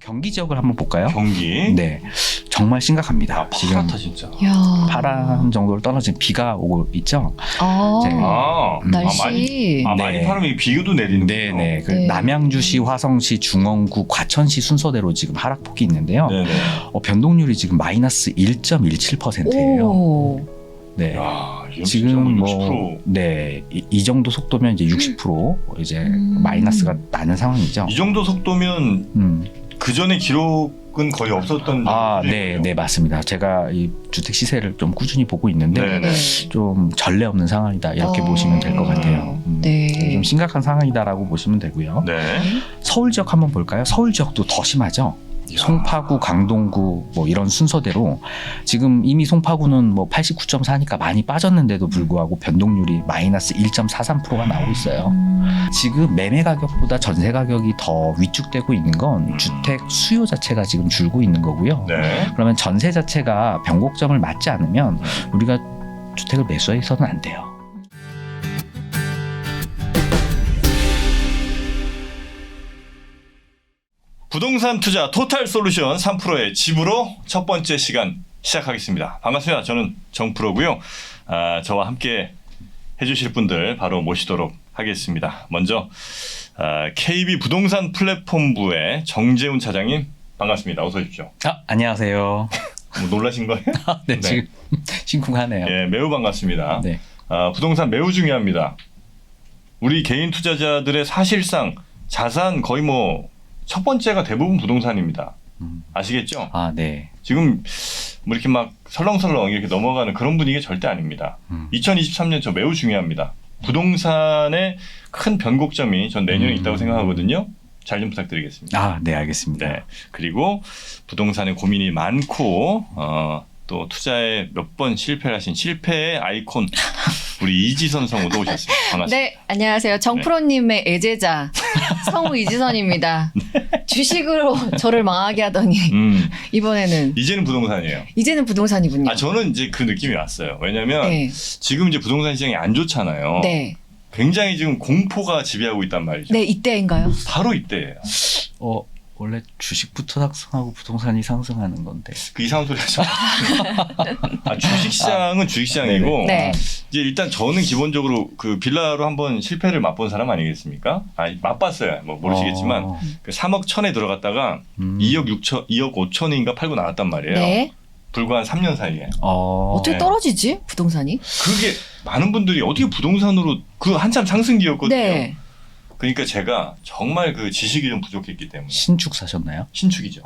경기 지역을 한번 볼까요? 경기. 네, 정말 심각합니다. 아, 파랗다 진짜. 야. 파란 정도로 떨어진 비가 오고 있죠. 아, 네. 날씨. 많이 네. 파르면 비도 내리는 거죠. 네네. 그 네. 남양주시, 화성시, 중원구, 과천시 순서대로 지금 하락폭이 있는데요. 네네. 변동률이 지금 마이너스 1.17%예요. 오. 네. 야, 지금 60%. 네, 이 정도 속도면 이제 60% 이제 마이너스가 나는 상황이죠. 이 정도 속도면 그 전에 기록은 거의 없었던. 네, 네 맞습니다. 제가 이 주택 시세를 좀 꾸준히 보고 있는데 네네. 좀 전례 없는 상황이다 이렇게 보시면 될 것 같아요. 네. 좀 심각한 상황이다라고 보시면 되고요. 네. 서울 지역 한번 볼까요? 서울 지역도 더 심하죠. 야. 송파구, 강동구 뭐 이런 순서대로 지금 이미 송파구는 뭐 89.4니까 많이 빠졌는데도 불구하고 변동률이 마이너스 1.43%가 나오고 있어요. 지금 매매 가격보다 전세 가격이 더 위축되고 있는 건 주택 수요 자체가 지금 줄고 있는 거고요. 네. 그러면 전세 자체가 변곡점을 맞지 않으면 우리가 주택을 매수해서는 안 돼요. 부동산 투자 토탈 솔루션 3프로의 집으로 첫 번째 시간 시작하겠습니다. 반갑습니다. 저는 정프로고요. 저와 함께 해주실 분들 바로 모시도록 하겠습니다. 먼저 KB 부동산 플랫폼부의 정재훈 차장님 반갑습니다. 어서 오십시오. 안녕하세요. 뭐 놀라신 거예요? 네, 지금 심쿵하네요. 예, 매우 반갑습니다. 네. 부동산 매우 중요합니다. 우리 개인 투자자들의 사실상 자산 거의 뭐 첫 번째가 대부분 부동산입니다. 아시겠죠? 네. 지금 뭐 이렇게 막 설렁설렁 이렇게 넘어가는 그런 분위기 절대 아닙니다. 2023년 저 매우 중요합니다. 부동산의 큰 변곡점이 전 내년에 있다고 생각하거든요. 잘 좀 부탁드리겠습니다. 네, 알겠습니다. 네. 그리고 부동산에 고민이 많고 또 투자에 몇 번 실패를 하신 실패의 아이콘 우리 이지선 성우도 오셨습니다. 반갑습니다. 네, 안녕하세요. 정프로님의 애제자 성우 이지선입니다. 주식으로 저를 망하게 하더니 이번에는 이제는 부동산이에요. 이제는 부동산이군요. 저는 이제 그 느낌이 왔어요. 왜냐하면 네. 지금 이제 부동산 시장이 안 좋잖아요. 네. 굉장히 지금 공포가 지배하고 있단 말이죠. 네, 이때인가요? 바로 이때예요. 원래 주식부터 상승하고 부동산이 상승하는 건데. 그 이상한 소리 하지 마. 주식시장은 주식시장이고 네. 이제 일단 저는 기본적으로 그 빌라로 한번 실패를 맛본 사람 아니겠습니까? 맛봤어요. 뭐 모르시겠지만 그 3억 천에 들어갔다가 2억 5천인가 팔고 나왔단 말이에요. 네. 불과 한 3년 사이에. 어떻게 네. 떨어지지? 부동산이? 그게 많은 분들이 어떻게 부동산으로 그 한참 상승기였거든요. 네. 그러니까 제가 정말 그 지식이 좀 부족했기 때문에 신축 사셨나요? 신축이죠.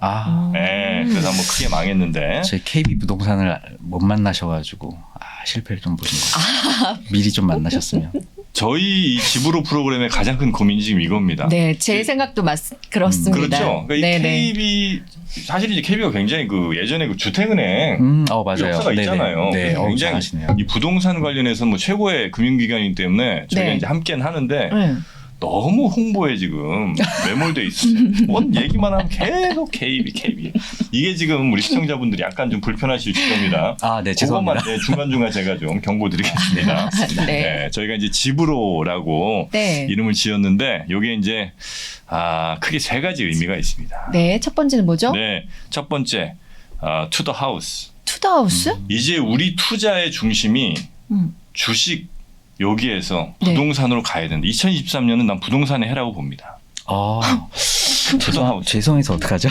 네, 그래서 한번 크게 망했는데 저희 KB 부동산을 못 만나셔가지고 실패를 좀 보신 거예요. 미리 좀 만나셨으면. 저희 이 집으로 프로그램의 가장 큰 고민이 지금 이겁니다. 네, 제 생각도 그렇습니다. 그렇죠. 그러니까 이 KB 사실 이제 KB가 굉장히 그 예전에 그 주택은행 맞아요. 역사가 있잖아요. 네, 굉장히 잘하시네요. 이 부동산 관련해서 뭐 최고의 금융기관이기 때문에 저희가 네. 이제 함께는 하는데 네. 너무 홍보에 지금 매몰돼 있어요. 뭔 얘기만 하면 계속 KB. 이게 지금 우리 시청자분들이 약간 좀 불편하실 지점이다. 네, 죄송합니다. 그것만 중간중간 제가 좀 경고드리겠습니다. 네. 저희가 이제 집으로라고 네. 이름을 지었는데 이게 이제 크게 세 가지 의미가 있습니다. 네, 첫 번째는 뭐죠? 네, 첫 번째 to the house. 투더하우스? 이제 우리 투자의 중심이 음. 주식 여기에서 네. 부동산으로 가야 된다. 2023년은 난 부동산의 해라고 봅니다. 죄송해서 어떡하죠?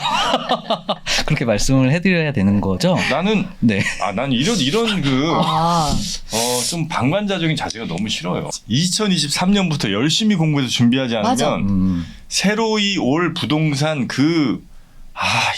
그렇게 말씀을 해드려야 되는 거죠? 나는 네. 난 이런 좀 방관자적인 자세가 너무 싫어요. 2023년부터 열심히 공부해서 준비하지 않으면 맞아. 새로이 올 부동산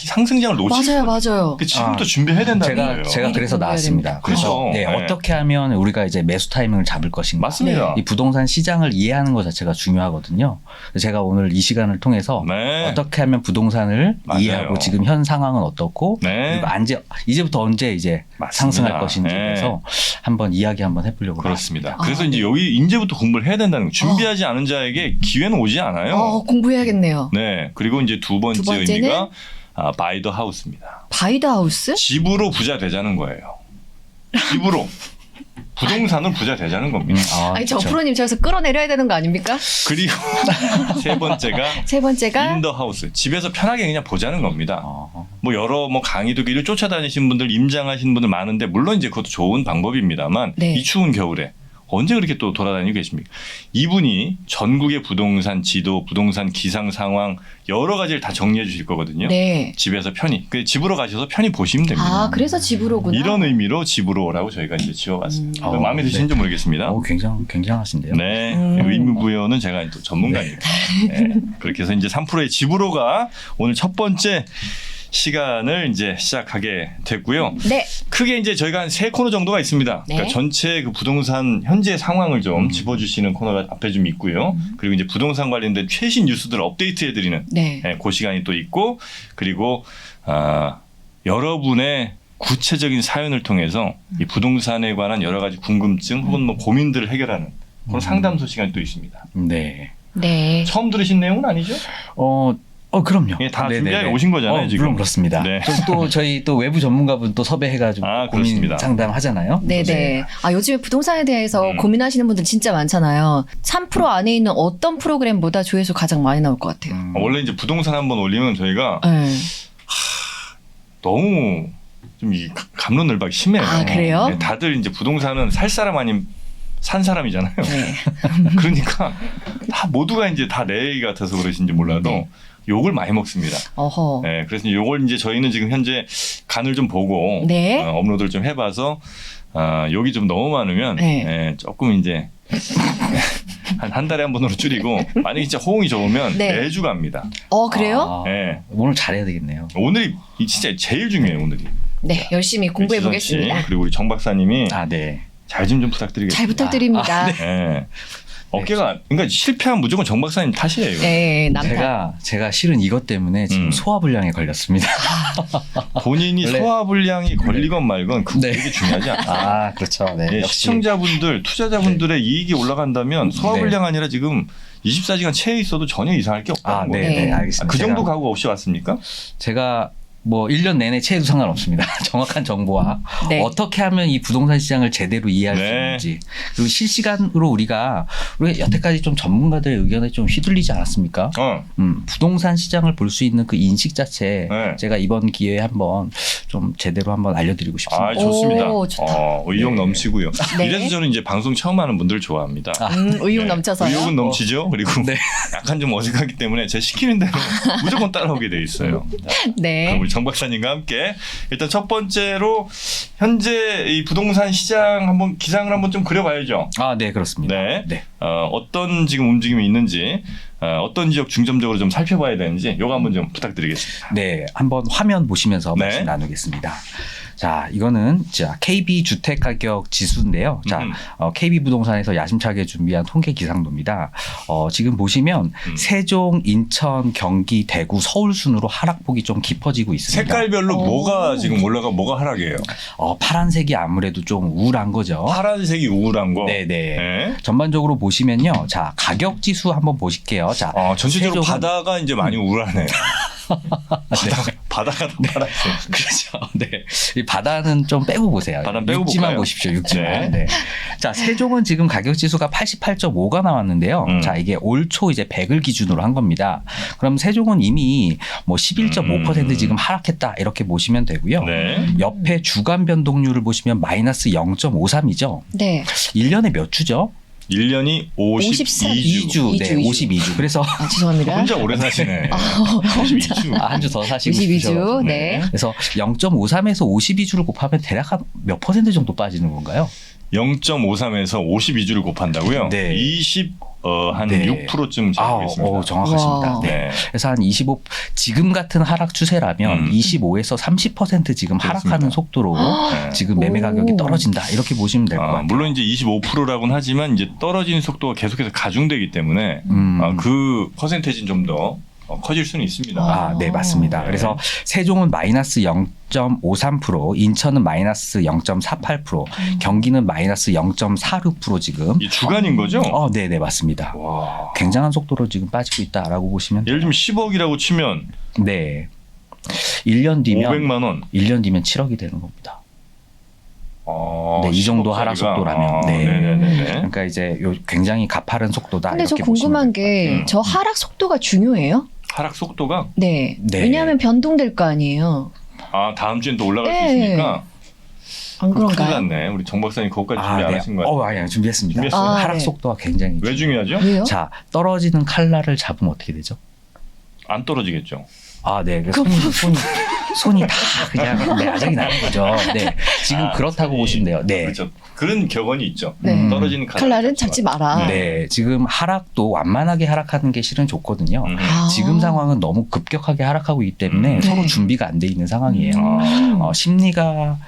이 상승장을 놓칠 맞아요. 지금부터 준비해야 된다는 거예요. 제가 그래서 나왔습니다. 그렇죠. 네, 네. 어떻게 하면 우리가 이제 매수 타이밍을 잡을 것인가. 맞습니다. 이 부동산 시장을 이해하는 것 자체가 중요하거든요. 제가 오늘 이 시간을 통해서 네. 어떻게 하면 부동산을 맞아요. 이해하고 지금 현 상황은 어떻고 네. 그리고 이제부터 언제 이제 맞습니다. 상승할 것인지 네. 해서 한번 이야기 한번 해보려고 그렇습니다. 아, 그래서 네. 이제 여기 이제부터 공부를 해야 된다는 거예요. 준비하지 않은 자에게 기회는 오지 않아요. 공부해야겠네요. 네. 그리고 이제 두 번째는 의미가 바이 더 하우스입니다. 바이더 하우스? 집으로 부자 되자는 거예요. 집으로. 부동산은 부자 되자는 겁니다. 아니 저 그렇죠. 프로님 저기서 끌어내려야 되는 거 아닙니까? 그리고 세 번째가 세 번째가 인더 하우스. 집에서 편하게 그냥 보자는 겁니다. 어. 뭐 여러 뭐 강의도 길을 쫓아다니신 분들, 임장하신 분들 많은데 물론 이제 그것도 좋은 방법입니다만 네. 이 추운 겨울에 언제 그렇게 또 돌아다니고 계십니까? 이분이 전국의 부동산 지도, 부동산 기상 상황 여러 가지를 다 정리해 주실 거거든요. 네. 집에서 편히. 그 집으로 가셔서 편히 보시면 됩니다. 아 그래서 집으로구나. 이런 의미로 집으로 오라고 저희가 이제 지어봤습니다. 음. 마음에 드시는지 모르겠습니다. 굉장하신데요. 네, 음. 의무부여는 제가 또 전문가니까. 네. 그렇게 해서 이제 3%의 집으로가 오늘 첫 번째 시간을 이제 시작하게 됐고요. 네. 크게 이제 저희가 한 3코너 정도가 있습니다. 네. 그러니까 전체 그 부동산 현재 상황을 좀 짚어주시는 코너가 앞에 좀 있고요. 그리고 이제 부동산 관련된 최신 뉴스들을 업데이트해드리는 네. 그 시간이 또 있고, 그리고 여러분의 구체적인 사연을 통해서 이 부동산에 관한 여러 가지 궁금증 혹은 뭐 고민들을 해결하는 그런 상담소 시간이 또 있습니다. 네. 네. 처음 들으신 내용은 아니죠? 그럼요. 예, 다 네네네. 준비하고 오신 거잖아요, 지금. 물론 그렇습니다. 네. 또 저희 또 외부 전문가분 또 섭외해가지고 고민 그렇습니다. 상담하잖아요. 네네. 아, 요즘에 부동산에 대해서 음. 고민하시는 분들 진짜 많잖아요. 3% 안에 있는 어떤 프로그램보다 조회수 가장 많이 나올 것 같아요. 원래 이제 부동산 한번 올리면 저희가 네. 너무 좀 이 갑론을박이 심해요. 아, 그래요? 네, 다들 이제 부동산은 살 사람 아닌 산 사람이잖아요. 네. 그러니까 다 모두가 이제 다 내 얘기 같아서 그러신지 몰라도 네. 욕을 많이 먹습니다. 어허. 네, 그래서 요걸 이제 저희는 지금 현재 간을 좀 보고 네. 업로드를 좀 해봐서 욕이 좀 너무 많으면 네. 조금 이제 한 달에 한 번으로 줄이고 만약에 진짜 호응이 좋으면 네. 매주 갑니다. 그래요? 네. 오늘 잘해야 되겠네요. 오늘이 진짜 제일 중요해요. 오늘이. 네. 열심히 공부해 지선 보겠습니다. 씨, 그리고 우리 정 박사님이 네. 잘 좀 부탁드리겠습니다. 잘 부탁드립니다. 네. 어깨가 그러니까 실패하면 무조건 정 박사님 탓이에요. 이거. 네. 남편. 제가 실은 이것 때문에 지금 소화불량에 걸렸습니다. 본인이 원래- 소화불량이 걸리건 말건 그거 네. 되게 중요하지 않아요. 그렇죠. 네. 예, 역시. 시청자분들, 투자자분들의 이익이 올라간다면 소화불량 아니라 지금 24시간 체에 있어도 전혀 이상할 게 없다는 거예요. 네. 알겠습니다. 그 정도 제가- 각오 없이 왔습니까? 제가 뭐 1년 내내 체해도 상관없습니다. 정확한 정보와 네. 어떻게 하면 이 부동산 시장을 제대로 이해할 수 네. 있는지, 그리고 실시간으로 우리가 여태까지 좀 전문가들의 의견에 좀 휘둘리지 않았습니까? 부동산 시장을 볼 수 있는 그 인식 자체 네. 제가 이번 기회에 한번 좀 제대로 한번 알려드리고 싶습니다. 좋습니다. 오, 좋다. 의욕 네. 넘치고요. 네. 이래서 저는 이제 방송 처음 하는 분들 좋아합니다. 의욕 네. 넘쳐서요. 의욕은 넘치죠. 그리고 네. 약간 좀 어색하기 때문에 제 시키는 대로 무조건 따라오게 돼 있어요. 네. 그럼 우리 정 박사님과 함께 일단 첫 번째로 현재 이 부동산 시장 한번 기상을 한번 좀 그려봐야죠. 네, 그렇습니다. 네. 어떤 지금 움직임이 있는지, 어떤 지역 중점적으로 좀 살펴봐야 되는지 요거 한번 좀 부탁드리겠습니다. 네, 한번 화면 보시면서 네. 말씀 나누겠습니다. 자, 이거는 KB 주택 가격 지수인데요. 자, KB 부동산에서 야심차게 준비한 통계 기상도입니다. 지금 보시면 세종, 인천, 경기, 대구, 서울 순으로 하락폭이 좀 깊어지고 있습니다. 색깔별로 오. 뭐가 지금 올라가 뭐가 하락이에요? 파란색이 아무래도 좀 우울한 거죠. 파란색이 우울한 거. 네네. 네. 전반적으로 보시면요. 자, 가격 지수 한번 보실게요. 자, 전체적으로 세종은- 바다가 이제 많이 우울하네. 바다가 더 파란색. 그렇죠. 네. 이 바다는 좀 빼고 보세요. 바다는 빼고 육지만 볼까요? 보십시오. 육지만. 네. 네. 자, 세종은 지금 가격 지수가 88.5가 나왔는데요. 자, 이게 올 초 이제 100을 기준으로 한 겁니다. 그럼 세종은 이미 뭐 11.5% 지금 하락했다 이렇게 보시면 되고요. 네. 옆에 주간 변동률을 보시면 마이너스 0.53이죠. 네. 1년에 몇 주죠? 1년이 52주. 2주. 네, 2주. 52주. 그래서 죄송합니다. 혼자 오래 사시네. 52주. 한 주 더 사시고 52주. 싶으셔가지고. 네. 그래서 0.53에서 52주를 곱하면 대략 한 몇 퍼센트 정도 빠지는 건가요? 0.53에서 52주를 곱한다고요? 네. 한 네. 6%쯤 잡고 있습니다. 정확하십니다. 와. 네. 네. 그래서 한 25, 지금 같은 하락 추세라면 25에서 30% 지금 그렇습니다. 하락하는 속도로 네. 지금 매매 가격이 오. 떨어진다. 이렇게 보시면 될 것 같아요. 물론 이제 25%라고는 하지만 이제 떨어지는 속도가 계속해서 가중되기 때문에 그 퍼센테이지는 좀 더 커질 수는 있습니다. 네, 맞습니다. 네. 그래서 세종은 마이너스 0.53%, 인천은 마이너스 0.48%, 경기는 마이너스 0.46% 지금. 이 주간인 거죠? 네, 맞습니다. 와. 굉장한 속도로 지금 빠지고 있다라고 보시면 예를 들면 10억이라고 치면 네. 1년 뒤면 500만 원. 1년 뒤면 7억이 되는 겁니다. 네, 이 정도 하락 속도라면. 네. 네네네. 그러니까 이제 굉장히 가파른 속도다. 근데 저 이렇게 보시면 궁금한 될것 같아요. 게 저 하락 속도가 중요해요? 하락 속도가 네. 네. 왜냐하면 변동될 거 아니에요. 다음 주엔 또 올라갈 수 네. 있으니까. 안 큰일 그런가요? 났네. 우리 정 박사님 그것까지 준비 안 네. 하신 것 같아요. 아니, 준비했습니다. 준비했어요? 하락 네. 속도가 굉장히 왜 중요하죠? 왜요? 자, 떨어지는 칼날을 잡으면 어떻게 되죠? 안 떨어지겠죠. 아, 네. 그 손이 다 그냥 아작이 나는 거죠. 네. 지금 그렇다고 손이. 보시면 돼요. 네. 그렇죠. 그런 격언이 있죠. 네. 떨어지는 칼날은 잡지 마라. 네. 지금 하락도 완만하게 하락하는 게 실은 좋거든요. 아. 지금 상황은 너무 급격하게 하락하고 있기 때문에 네. 서로 준비가 안 돼 있는 상황이에요. 심리가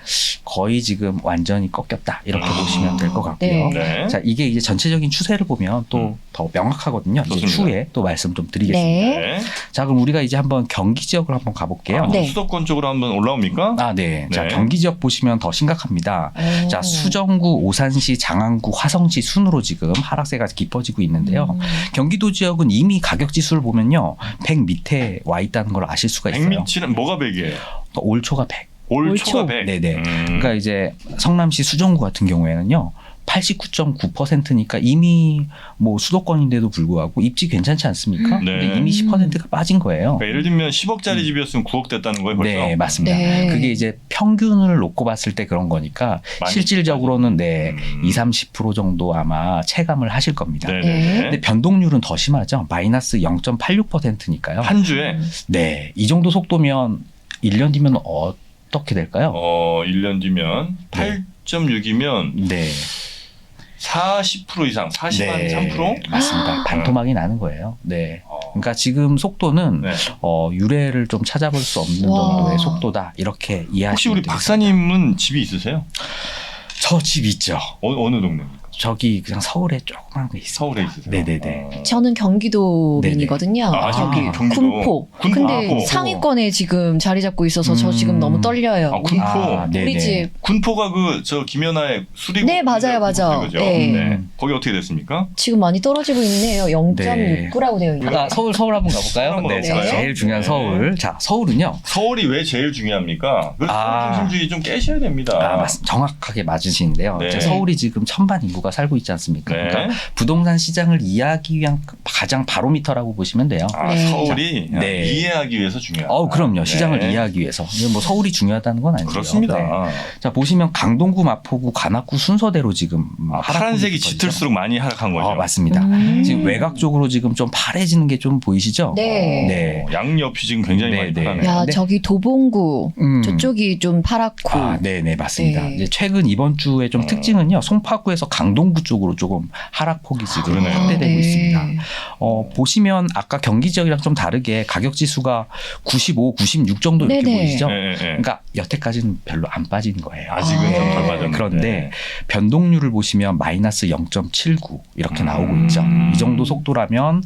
거의 지금 완전히 꺾였다. 이렇게 보시면 될 것 같고요. 네. 네. 자, 이게 이제 전체적인 추세를 보면 또 더 명확하거든요. 이제 좋습니다. 추후에 또 말씀 좀 드리겠습니다. 네. 네. 자, 그럼 우리가 이제 한번 경기 지역을 한번 가볼게요. 네. 수도권 쪽으로 한번 올라옵니까? 아, 네. 자, 네. 경기 지역 보시면 더 심각합니다. 오. 자, 수정구, 오산시, 장안구, 화성시 순으로 지금 하락세가 깊어지고 있는데요. 경기도 지역은 이미 가격 지수를 보면요. 100 밑에 와 있다는 걸 아실 수가 있어요. 100미치는 뭐가 100이에요? 그러니까 올 초가 100. 올 초가 100. 네네. 그러니까 이제 성남시 수정구 같은 경우에는요. 89.9%니까 이미 뭐 수도권인데도 불구하고 입지 괜찮지 않습니까? 네. 근데 이미 10%가 빠진 거예요. 그러니까 예를 들면 10억짜리 집이었으면 9억 됐다는 거예요, 벌써. 네, 맞습니다. 네. 그게 이제 평균을 놓고 봤을 때 그런 거니까 많이 실질적으로는 네, 음. 20-30% 정도 아마 체감을 하실 겁니다. 네네. 근데 변동률은 더 심하죠. 마이너스 0.86%니까요. 한 주에 네, 이 정도 속도면 1년 뒤면 어떻게 될까요? 1년 뒤면 네. 8.6이면 네. 40% 이상, 43%? 맞습니다. 반토막이 나는 거예요. 네. 어. 그러니까 지금 속도는 네. 유래를 좀 찾아볼 수 없는 와. 정도의 속도다. 이렇게 이해하시면 혹시 우리 되겠습니다. 박사님은 집이 있으세요? 저 집 있죠. 어느 동네입니까? 저기 그냥 서울에 조그만 게 있어요. 서울에 있으세요? 네네네. 저는 경기도민이거든요. 아, 저기 경기도. 군포. 근데 군포. 상위권에 지금 자리 잡고 있어서 저 지금 너무 떨려요. 아, 군포. 네네. 우리 집. 군포가 저 김연아의 수리고. 네, 맞아요, 맞아요. 그죠? 네. 거기 어떻게 됐습니까? 지금 많이 떨어지고 있네요. 0.69라고 되어 있네요. 서울 한번 가볼까요? 서울 한번 네, 자, 가볼까요? 제일 중요한 네. 서울. 자, 서울은요. 서울이 왜 제일 중요합니까? 그 아. 서울 중심주의 좀 깨셔야 됩니다. 맞습니다. 정확하게 맞으시는데요. 네. 이제 서울이 지금 1000만 인구가 살고 있지 않습니까? 네. 그러니까 부동산 시장을 이해하기 위한 가장 바로미터라고 보시면 돼요. 네. 서울이 네. 이해하기 위해서 중요하다. 그럼요. 시장을 네. 이해하기 위해서. 이게 뭐 서울이 중요하다는 건 아니고요. 그렇습니다. 네. 자, 보시면 강동구, 마포구, 관악구 순서대로 지금 하락폭이 파란색이 깊어지죠. 짙을수록 많이 하락한 거죠. 맞습니다. 지금 외곽 쪽으로 지금 좀 파래지는 게 좀 보이시죠? 네. 네. 양옆이 지금 굉장히 많이 네, 네. 파라네요. 야, 네. 저기 도봉구 저쪽이 좀 파랗고. 네네, 맞습니다. 네. 이제 최근 이번 주에 좀 특징은요, 송파구에서 강동구 쪽으로 조금 하락폭이 지금 그러네요. 확대되고 네. 있습니다. 보시면 아까 경기 지역이랑 좀 다르게 가격 지수가 95, 96 정도 이렇게 네네. 보이시죠? 네, 네. 그러니까 여태까지는 별로 안 빠진 거예요. 아직은 좀 덜 빠졌는데. 그런데 변동률을 보시면 마이너스 0.79 이렇게 나오고 있죠. 이 정도 속도라면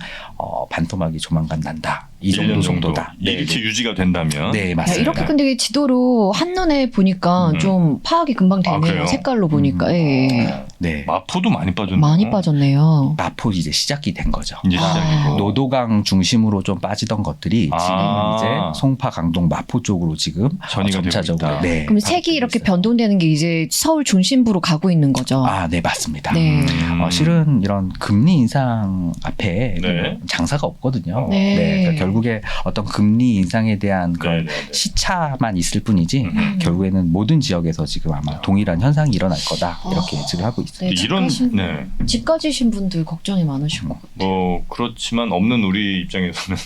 반토막이 조만간 난다. 이 1년 정도 속도다. 이 일치 유지가 된다면. 네, 야, 맞습니다. 이렇게 근데 지도로 한눈에 보니까 좀 파악이 금방 되네요. 그래요? 색깔로 보니까. 예. 네. 마포도 많이 빠졌네요. 많이 빠졌네요. 마포 이제 시작이 된 거죠. 이제 시작이고. 노도강 중심으로 좀 빠지던 것들이 아. 지금은 이제 송파, 강동, 마포 쪽으로 지금 전이가 되고 점차적으로 있다. 네, 그럼 가고 색이 이렇게 있어요. 변동되는 게 이제 서울 중심부로 가고 있는 거죠. 네, 맞습니다. 네. 실은 이런 금리 인상 앞에 네. 장사가 없거든요. 네. 그러니까 결국에 어떤 금리 인상에 대한 그런 네, 네, 네. 시차만 있을 뿐이지 결국에는 모든 지역에서 지금 아마 동일한 현상이 일어날 거다 이렇게 예측을 하고 있습니다. 네, 이런 네. 집 가지신 분들 걱정이 많으실 것 같아요. 뭐 그렇지만 없는 우리 입장에서는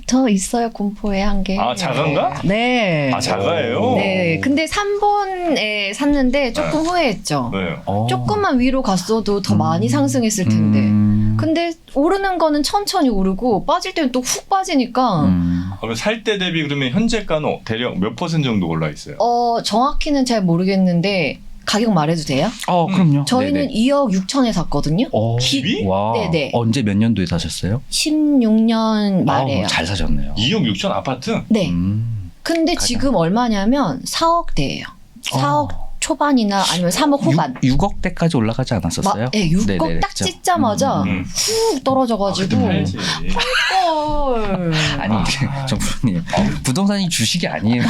저 있어요, 군포에 한 개. 자가인가? 네. 자가예요? 네. 근데 3번에 샀는데 조금 후회했죠. 네. 조금만 위로 갔어도 더 많이 상승했을 텐데. 근데 오르는 거는 천천히 오르고 빠질 때는 또 훅 빠지니까 그럼 살 때 대비 그러면 현재가는 대략 몇 퍼센트 정도 올라 있어요? 정확히는 잘 모르겠는데 가격 말해도 돼요? 그럼요. 저희는 네네. 2억 6천에 샀거든요. 집이? 와, 네네. 언제 몇 년도에 사셨어요? 16년 말에요. 잘 사셨네요. 2억 6천 아파트? 네. 음. 근데 가장- 지금 얼마냐면 4억대예요. 4억 초반이나 아니면 3억 후반. 6억대까지 올라가지 않았었어요? 네, 6억 네네, 딱 그쵸. 찍자마자 음. 훅 떨어져가지고. 팔지. 헐. 아니 정프로님 부동산이 주식이 아니에요.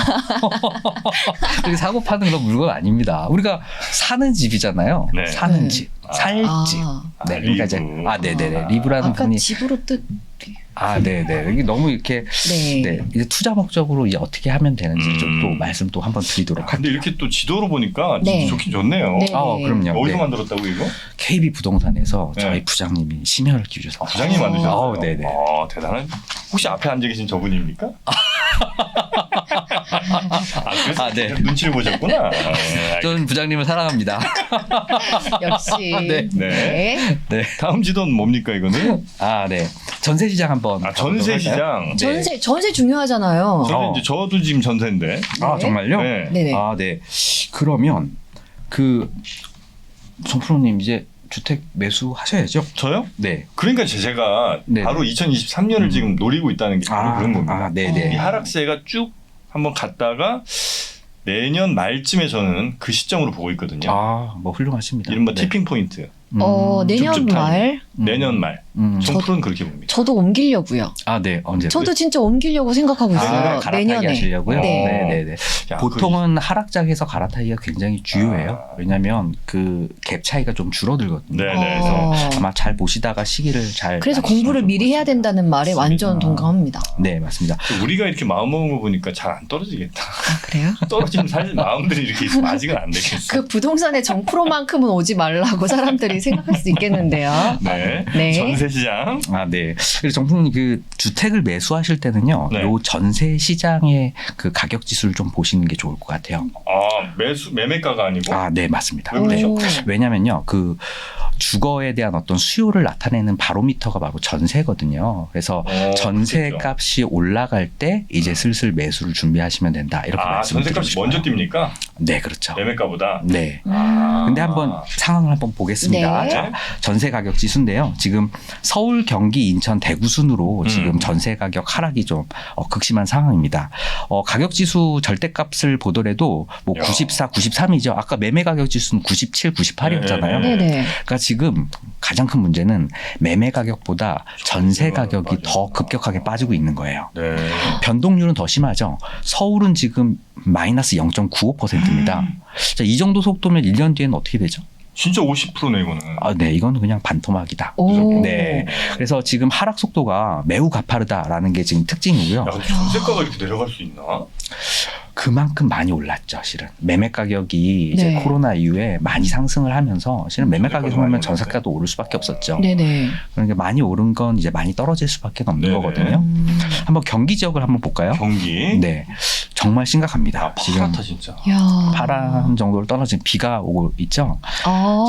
그리고 사고 파는 그런 물건 아닙니다. 우리가 사는 집이잖아요. 네. 사는 네. 집, 살 집. 아, 네, 그러니까 이제 리브. 네네네 리브라는 아까 분이 집으로 뜻. 네네 이게 너무 이렇게 네. 네 이제 투자 목적으로 이제 어떻게 하면 되는지 좀 또 말씀 또 한번 드리도록 근데 할게요. 이렇게 또 지도로 보니까 네. 좋긴 좋네요. 네. 그럼요. 어디서 네. 만들었다고 이거? KB 부동산에서 네. 저희 부장님이 심혈을 기울여서 부장님 만드셨어요? 네네. 대단한. 혹시 앞에 앉아 계신 저분입니까? 그래서 네. 눈치를 보셨구나. 저는 부장님을 사랑합니다. 역시. 네. 네. 네. 다음 지도는 뭡니까 이거는? 네. 전세 시장 한번 전세 가보도록 시장. 할까요? 네. 전세 중요하잖아요. 저는 이제 저도 지금 전세인데. 아 네. 정말요? 네. 네네. 네. 그러면 정프로님 이제 주택 매수하셔야죠. 저요? 네. 그러니까 제가 네. 바로 2023년을 지금 노리고 있다는 게 바로 그런 겁니다. 이 네네. 하락세가 쭉 한번 갔다가 내년 말쯤에 저는 그 시점으로 보고 있거든요. 뭐 훌륭하십니다. 이른바 네. 티핑 포인트. 내년 줍줍 타임. 말 내년 말. 저, 정프로는 그렇게 봅니다. 저도 옮기려고요. 네. 언제? 저도 진짜 옮기려고 생각하고 있어요. 갈아타기 내년에. 하시려고요? 네. 네네네. 야, 보통은 하락장에서 갈아타기가 굉장히 주요해요. 아. 왜냐하면 그 갭 차이가 좀 줄어들거든요. 네네. 어. 아마 잘 보시다가 시기를 잘. 그래서 공부를 미리 해야 된다는 말에 완전 동감합니다. 네, 맞습니다. 우리가 이렇게 마음 먹은 거 보니까 잘 안 떨어지겠다. 아, 그래요? 떨어지면 사실 마음들이 이렇게 있으면 아직은 안 되겠어. 그 부동산의 정프로만큼은 오지 말라고 사람들이 생각할 수 있겠는데요. 네. 네. 전세 시장. 네. 그래서 정품님 그 주택을 매수하실 때는요, 네. 요 전세 시장의 그 가격 지수를 좀 보시는 게 좋을 것 같아요. 매매가가 아니고. 네, 맞습니다. 왜 그러죠? 오. 왜냐면요, 그 주거에 대한 어떤 수요를 나타내는 바로미터가 바로 전세거든요. 그래서 전세 그렇죠. 값이 올라갈 때 이제 슬슬 매수를 준비하시면 된다. 이렇게 말씀을 드리고 전세값이 싶어요. 먼저 뜁니까? 네, 그렇죠. 매매가보다. 네. 아. 근데 한번 상황을 한번 보겠습니다. 네. 자, 전세 가격 지수인데요. 지금 서울, 경기, 인천, 대구 순으로 지금 전세 가격 하락이 좀 극심한 상황입니다. 가격 지수 절대값을 보더라도 뭐 야. 94, 93이죠. 아까 매매 가격 지수는 97, 98이었잖아요. 네. 네네. 그러니까 지금 가장 큰 문제는 매매 가격보다 전세 가격이 맞아요. 더 급격하게 빠지고 있는 거예요. 네. 변동률은 더 심하죠. 서울은 지금 마이너스 0.95%입니다. 자, 이 정도 속도면 1년 뒤에는 어떻게 되죠? 진짜 50%네 이거는. 네, 이건 그냥 반토막이다. 오. 네. 그래서 지금 하락 속도가 매우 가파르다라는 게 지금 특징이고요. 야, 근데 전세가가 이렇게 내려갈 수 있나? 그만큼 많이 올랐죠, 실은. 매매 가격이 이제 네. 코로나 이후에 많이 상승을 하면서 실은 매매 가격이 전세가도 오르면 많이 전세가도 오를 수밖에 없었죠. 네네. 그러니까 많이 오른 건 이제 많이 떨어질 수밖에 없는 네네. 거거든요. 한번 경기 지역을 한번 볼까요? 경기. 네, 정말 심각합니다. 지금 파랗다 진짜. 야. 파란 정도로 떨어진 비가 오고 있죠. 아.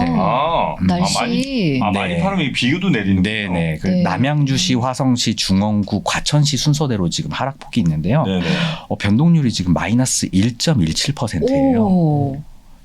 네. 날씨. 많이 네. 파르면 비교도 내리는 네네. 그 네. 남양주시, 화성시, 중원구, 과천시 순서대로 지금 하락폭이 있는데요. 네네. 변동률이 지금 마이너스 1.17%예요. 오.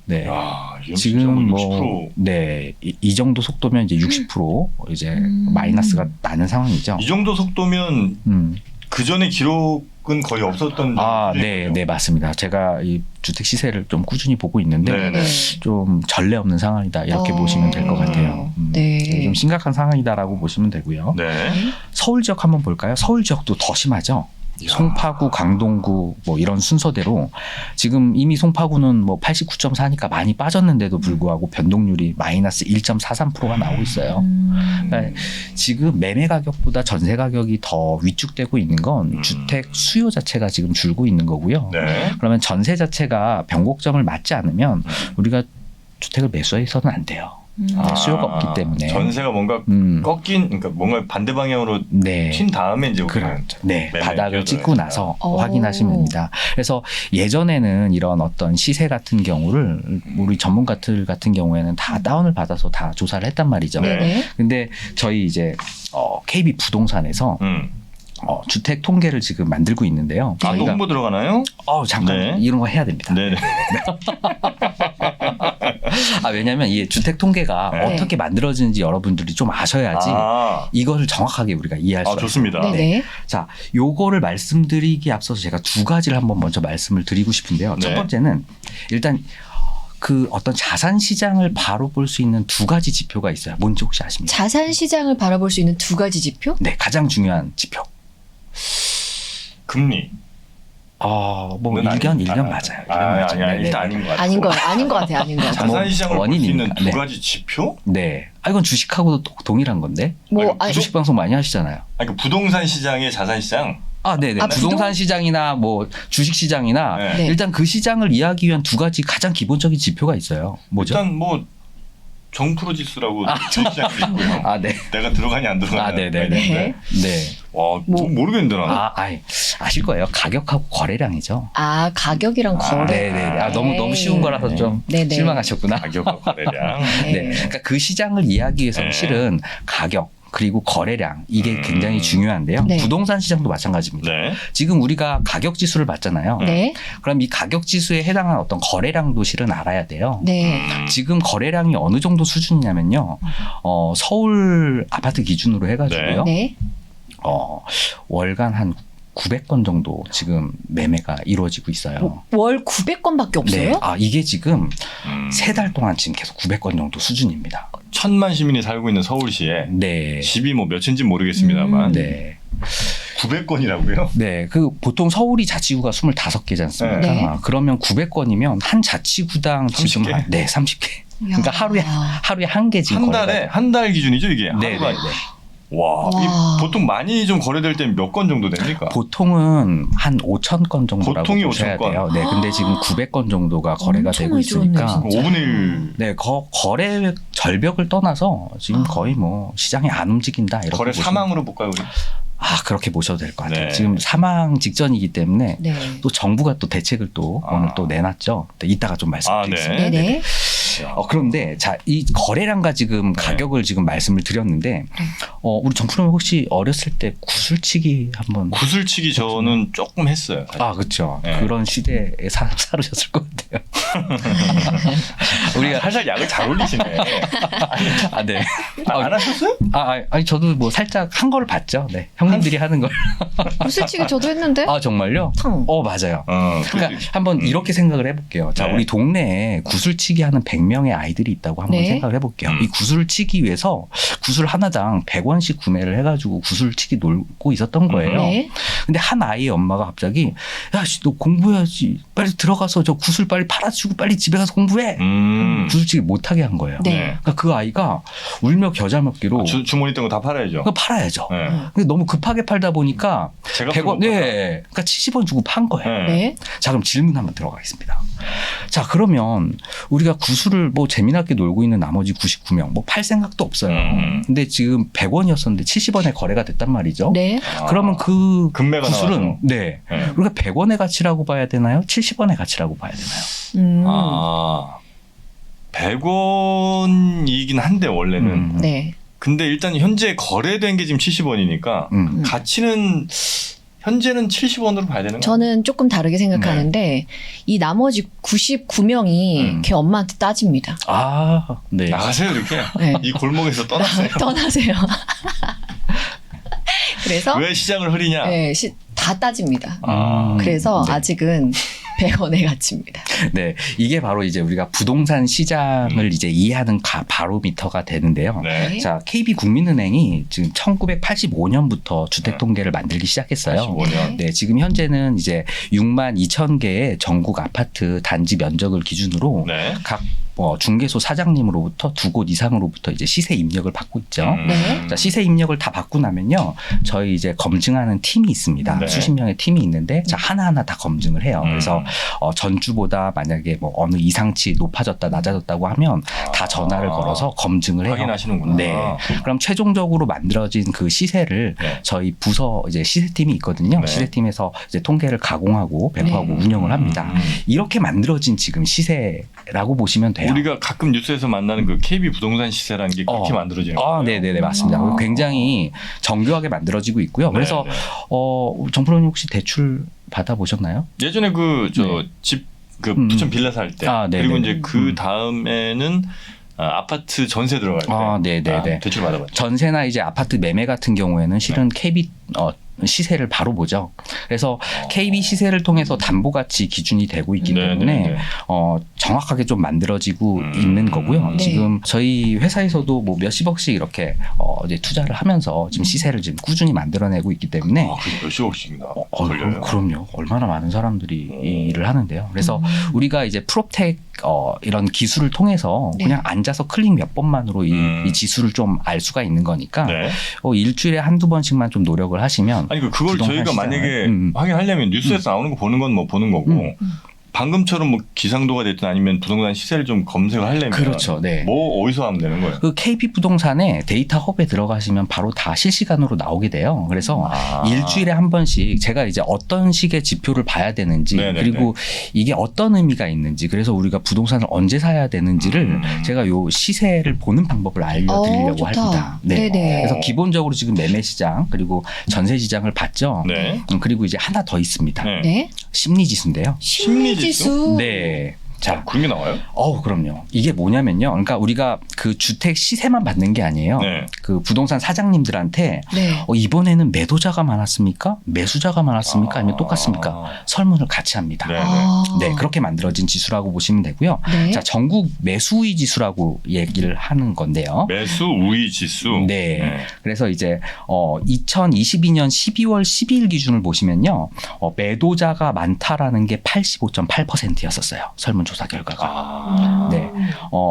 네. 야, 이건 진짜 지금 뭐 뭐, 네. 이 정도 속도면 이제 60% 이제 마이너스가 나는 상황이죠. 이 정도 속도면 그 전에 기록은 거의 없었던. 네, 네, 맞습니다. 제가 이 주택 시세를 좀 꾸준히 보고 있는데 네네. 좀 전례 없는 상황이다. 이렇게 보시면 될 것 같아요. 네. 좀 심각한 상황이다라고 보시면 되고요. 네. 서울 지역 한번 볼까요? 서울 지역도 더 심하죠. 이야. 송파구, 강동구 뭐 이런 순서대로 지금 이미 송파구는 뭐 89.4니까 많이 빠졌는데도 불구하고 변동률이 마이너스 1.43%가 나오고 있어요. 그러니까 지금 매매 가격보다 전세 가격이 더 위축되고 있는 건 주택 수요 자체가 지금 줄고 있는 거고요. 네. 그러면 전세 자체가 변곡점을 맞지 않으면 우리가 주택을 매수해서는 안 돼요. 수요가 없기 때문에. 전세가 뭔가 꺾인, 그러니까 뭔가 반대 방향으로 네. 튄 다음에 이제 우리는 그렇죠. 네, 매매에 바닥을 찍고 뛰어들어야 나서 오. 확인하시면 됩니다. 그래서 예전에는 이런 어떤 시세 같은 경우를 우리 전문가들 같은 경우에는 다 다운을 받아서 다 조사를 했단 말이죠. 네. 네네. 근데 저희 이제 KB 부동산에서 주택 통계를 지금 만들고 있는데요. 또 홍보 들어가나요? 잠깐 네. 이런 거 해야 됩니다. 네네. 왜냐하면 이 주택 통계가 네. 어떻게 만들어지는지 여러분들이 좀 아셔야지 이거를 정확하게 우리가 이해할 수 있어요. 좋습니다. 네네. 자, 요거를 말씀드리기 앞서서 제가 두 가지를 한번 먼저 말씀을 드리고 싶은데요. 네. 첫 번째는 일단 그 어떤 자산 시장을 바로 볼 수 있는 두 가지 지표가 있어요. 뭔지 혹시 아십니까? 자산 시장을 바라볼 수 있는 두 가지 지표? 네, 가장 중요한 지표. 금리. 뭐 일견 맞아요. 아니, 일단 아닌 것 같아요. 아닌 것 같아요. 아닌 것 같아요. 자산 시장을 볼 수 있는 원인입니다. 두 네. 가지 지표? 네. 이건 주식하고도 동일한 건데. 아니, 주식 방송 많이 하시잖아요. 아니, 그 부동산 시장의 자산 시장. 네네. 아, 부동산 시장이나 뭐 주식 시장이나 네. 일단 그 시장을 이해하기 위한 두 가지 가장 기본적인 지표가 있어요. 뭐죠? 일단 뭐 정프로 지수라고 주식시장도 있고요. 네. 내가 들어가냐 안 들어가냐. 네네네. 네. 네. 와, 모르겠는데 나는. 아실 거예요. 가격하고 거래량이죠. 가격이랑 거래. 네네. 너무 쉬운 거라서 좀 네네. 실망하셨구나. 가격과 거래량. 네. 그러니까 그 시장을 이해하기 위해서는 네. 실은 가격 그리고 거래량 이게 굉장히 중요한데요. 네. 부동산 시장도 마찬가지입니다. 네. 지금 우리가 가격 지수를 봤잖아요. 네. 그럼 이 가격 지수에 해당하는 어떤 거래량도 실은 알아야 돼요. 네. 지금 거래량이 어느 정도 수준이냐면요. 서울 아파트 기준으로 해가지고요. 네. 월간 한 900건 정도 지금 매매가 이루어지고 있어요. 월 900건밖에 없어요? 네. 이게 지금 3달 동안 지금 계속 900건 정도 수준입니다. 1,000만 시민이 살고 있는 서울시에 네. 집이 뭐 몇인지 모르겠습니다만 네. 900건이라고요? 네. 보통 서울이 자치구가 25개지 않습니까? 네. 그러면 900건이면 한 자치구당 지금 30개? 30개. 그러니까 하루에 한 개 지금 한 달에 한 달 기준이죠 이게. 네, 하루가. 네, 네. 와, 보통 많이 좀 거래될 때는 몇 건 정도 됩니까? 보통은 한 5,000건 정도라고 보통이 보셔야 5,000건. 돼요. 네, 근데 지금 900건 정도가 거래가 엄청 되고 많이 있으니까. 줄었네, 진짜. 5분의 1 네, 거래 절벽을 떠나서 지금 거의 뭐 시장이 안 움직인다 이렇게 거래 보시면- 사망으로 볼까요 우리? 그렇게 보셔도 될 것 같아요. 네. 지금 사망 직전이기 때문에 네. 또 정부가 또 대책을 또 오늘 또 내놨죠. 네, 이따가 좀 말씀드리겠습니다. 네. 네네. 그런데 이 거래량과 지금 가격을 지금 말씀을 드렸는데 우리 정프로님 혹시 어렸을 때 구슬치기 한번 구슬치기 저는 조금 했어요. 그렇죠. 네. 그런 시대에 살으셨을 것 같아요. 우리가 살살 약을 잘 올리시네. 네. 안 하셨어요? 아니 저도 뭐 살짝 한 걸 봤죠. 네. 형님들이 하는 걸. 구슬치기 저도 했는데. 정말요? 탕. 맞아요. 그러니까 그러니까 한번 이렇게 생각을 해볼게요. 자, 네. 우리 동네에 구슬치기 하는 100명의 아이들이 있다고 한번 네. 생각을 해볼게요. 이 구슬을 치기 위해서 구슬 하나당 100원씩 구매를 해가지고 구슬 치기 놀고 있었던 거예요. 네. 근데 한 아이의 엄마가 갑자기 야, 너 공부해야지. 빨리 들어가서 저 구슬 빨리 팔아주고 빨리 집에 가서 공부해. 구슬치기 못하게 한 거예요. 네. 그러니까 그 아이가 울며 겨자 먹기로 주머니 있던 거 다 팔아야죠. 그거 팔아야죠. 네. 근데 너무 급하게 팔다 보니까 제가 100원, 네. 그러니까 70원 주고 판 거예요. 네. 자, 그럼 질문 한번 들어가겠습니다. 자, 그러면 우리가 구슬을 뭐 재미나게 놀고 있는 나머지 99명 뭐 팔 생각도 없어요. 근데 지금 100원이었었는데 70원에 거래가 됐단 말이죠. 네. 그러면 그 금매가 구슬은 나와서. 네. 네. 우리가 100원의 가치라고 봐야 되나요? 70원의 가치라고 봐야 되나요? 100원이긴 한데 원래는. 네. 근데 일단 현재 거래된 게 지금 70원이니까 가치는 현재는 70원으로 봐야 되는 거예요? 저는 조금 다르게 생각하는데 이 나머지 99명이 걔 엄마한테 따집니다. 네. 나가세요 이렇게. 네. 이 골목에서 떠나세요. 떠나세요. 그래서 왜 시장을 흐리냐? 네, 다 따집니다. 그래서 네. 아직은 100원의 가치입니다. 네, 이게 바로 이제 우리가 부동산 시장을 이제 이해하는 바로미터가 되는데요. 네. 자, KB국민은행이 지금 1985년부터 주택 통계를 만들기 시작했어요. 85년. 네, 지금 현재는 이제 6만 2천 개의 전국 아파트 단지 면적을 기준으로 네. 각 중개소 사장님으로부터 2곳 이상으로부터 이제 시세 입력을 받고 있죠. 네. 자, 시세 입력을 다 받고 나면요, 저희 이제 검증하는 팀이 있습니다. 네. 수십 명의 팀이 있는데, 자, 하나하나 다 검증을 해요. 그래서 전주보다 만약에 뭐 어느 이상치 높아졌다, 낮아졌다고 하면 다 전화를 걸어서 검증을 해요. 확인하시는구나. 네. 그럼 최종적으로 만들어진 그 시세를 네. 저희 부서 이제 시세팀이 있거든요. 네. 시세팀에서 이제 통계를 가공하고 배포하고 운영을 합니다. 이렇게 만들어진 지금 시세라고 보시면 돼요. 우리가 가끔 뉴스에서 만나는 그 KB 부동산 시세라는 게 그렇게 만들어지는 거예요. 네네네, 맞습니다. 굉장히 정교하게 만들어지고 있고요. 그래서 네, 네. 정프로님 혹시 대출 받아보셨나요? 예전에 그 저 집 그 부천 빌라 살 때 그리고 네네네. 이제 그 다음에는 아파트 전세 들어갈 때 네네네. 대출 받아봤죠. 전세나 이제 아파트 매매 같은 경우에는 실은 KB 시세를 바로 보죠. 그래서 KB 시세를 통해서 담보가치 기준이 되고 있기 때문에 정확하게 좀 만들어지고 있는 거고요. 네. 지금 저희 회사에서도 뭐 몇십억씩 이렇게 이제 투자를 하면서 지금 시세를 지금 꾸준히 만들어내고 있기 때문에 그게 몇십억씩이나 걸려요? 그럼요. 얼마나 많은 사람들이 이 일을 하는데요. 그래서 우리가 이제 프롭텍 이런 기술을 통해서 네. 그냥 앉아서 클릭 몇 번만으로 이 지수를 좀 알 수가 있는 거니까 네. 일주일에 한두 번씩만 좀 노력을 하시면 아니 그걸 부동산 저희가 시장을- 만약에 확인하려면 뉴스에서 나오는 거 보는 건 뭐 보는 거고 방금처럼 뭐 기상도가 됐든 아니면 부동산 시세를 좀 검색을 하려면 그렇죠. 네. 뭐 어디서 하면 되는 거예요? 그 KB 부동산의 데이터 헙에 들어가시면 바로 다 실시간으로 나오게 돼요. 그래서 일주일에 한 번씩 제가 이제 어떤 식의 지표를 봐야 되는지 네네네. 그리고 이게 어떤 의미가 있는지 그래서 우리가 부동산을 언제 사야 되는지를 제가 요 시세를 보는 방법을 알려드리려고 좋다. 합니다. 네. 네네. 그래서 기본적으로 지금 매매 시장 그리고 전세 시장을 봤죠. 네. 그리고 이제 하나 더 있습니다. 네. 네. 심리 지수인데요. 심리지수? 네. 자, 그런 게 나와요? 그럼요. 이게 뭐냐면요. 그러니까 우리가 그 주택 시세만 받는 게 아니에요. 네. 그 부동산 사장님들한테 네. 이번에는 매도자가 많았습니까? 매수자가 많았습니까? 아니면 똑같습니까? 설문을 같이 합니다. 네. 네, 그렇게 만들어진 지수라고 보시면 되고요. 네. 자, 전국 매수의 지수라고 얘기를 하는 건데요. 매수 우위 지수. 네. 그래서 이제 2022년 12월 12일 기준을 보시면요. 매도자가 많다라는 게 85.8%였었어요. 설문조사 결과가. 네.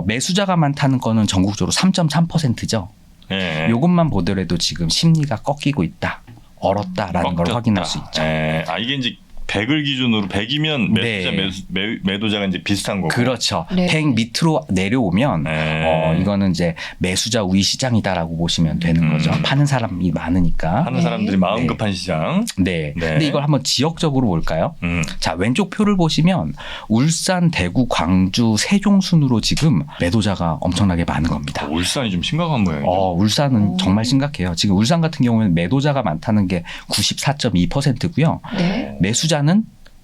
매수자가 많다는 거는 전국적으로 3.3%죠. 네. 요것만 보더라도 지금 심리가 꺾이고 있다. 얼었다라는 걸 확인할 수 있죠. 네. 이게 이제 100을 기준으로 100이면 매수자 네. 매도자가 이제 비슷한 거고. 그렇죠. 네. 100 밑으로 내려오면 네. 이거는 이제 매수자 우위 시장이다라고 보시면 되는 거죠. 파는 사람이 많으니까. 하는 네. 사람들이 마음 네. 급한 시장. 네. 네. 근데 이걸 한번 지역적으로 볼까요? 자, 왼쪽 표를 보시면 울산, 대구, 광주, 세종 순으로 지금 매도자가 엄청나게 많은 겁니다. 울산이 좀 심각한 모양이죠. 울산은 정말 심각해요. 지금 울산 같은 경우에는 매도자가 많다는 게 94.2%고요. 네. 매수자는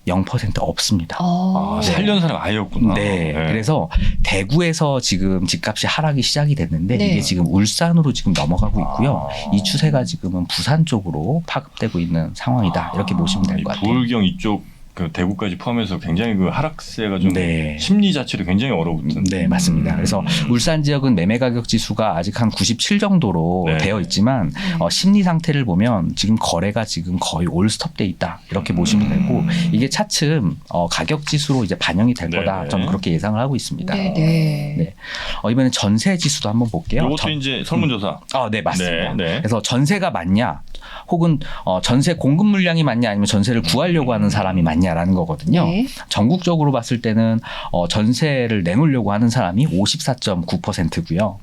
0% 없습니다. 살려는 사람 아예 없구나. 네. 그래서 대구에서 지금 집값이 하락이 시작이 됐는데 네. 이게 지금 울산으로 지금 넘어가고 있고요. 이 추세가 지금은 부산 쪽으로 파급되고 있는 상황이다. 이렇게 보시면 될 것 같아요. 부울경 이쪽 그 대구까지 포함해서 굉장히 그 하락세가 좀 네. 심리 자체도 굉장히 얼어붙은. 네, 맞습니다. 그래서 울산 지역은 매매 가격 지수가 아직 한 97 정도로 네. 되어 있지만 심리 상태를 보면 지금 거래가 지금 거의 올 스톱돼 있다. 이렇게 보시면 되고 이게 차츰 가격 지수로 이제 반영이 될 거다. 네네. 저는 그렇게 예상을 하고 있습니다. 네. 네. 이번에 전세 지수도 한번 볼게요. 이것도 이제 설문조사. 네, 맞습니다. 네, 네. 그래서 전세가 많냐, 혹은 전세 공급 물량이 많냐, 아니면 전세를 구하려고 하는 사람이 많냐라는 거거든요. 네. 전국적으로 봤을 때는 전세를 내놓으려고 하는 사람이 54.9%고요.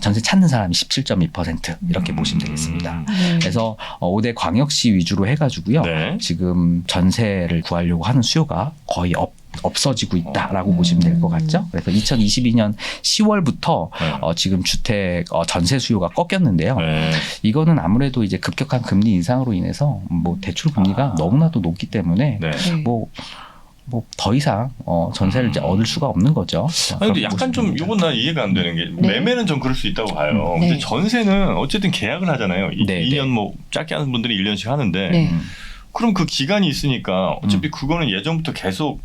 전세 찾는 사람이 17.2% 이렇게 보시면 되겠습니다. 네. 그래서 5대 광역시 위주로 해가지고요. 네. 지금 전세를 구하려고 하는 수요가 거의 없어지고 있다라고 보시면 될 것 같죠. 그래서 2022년 10월부터 지금 주택 전세 수요가 꺾였는데요. 네. 이거는 아무래도 이제 급격한 금리 인상으로 인해서 뭐 대출 금리가 너무나도 높기 때문에 네. 뭐 더 이상 전세를 이제 얻을 수가 없는 거죠. 아니 근데 약간 좀 이건 난 이해가 안 되는 게 네. 매매는 좀 그럴 수 있다고 봐요. 네. 근데 전세는 어쨌든 계약을 하잖아요. 네, 2년 네. 뭐 짧게 하는 분들이 1년씩 하는데 네. 그럼 그 기간이 있으니까 어차피 그거는 예전부터 계속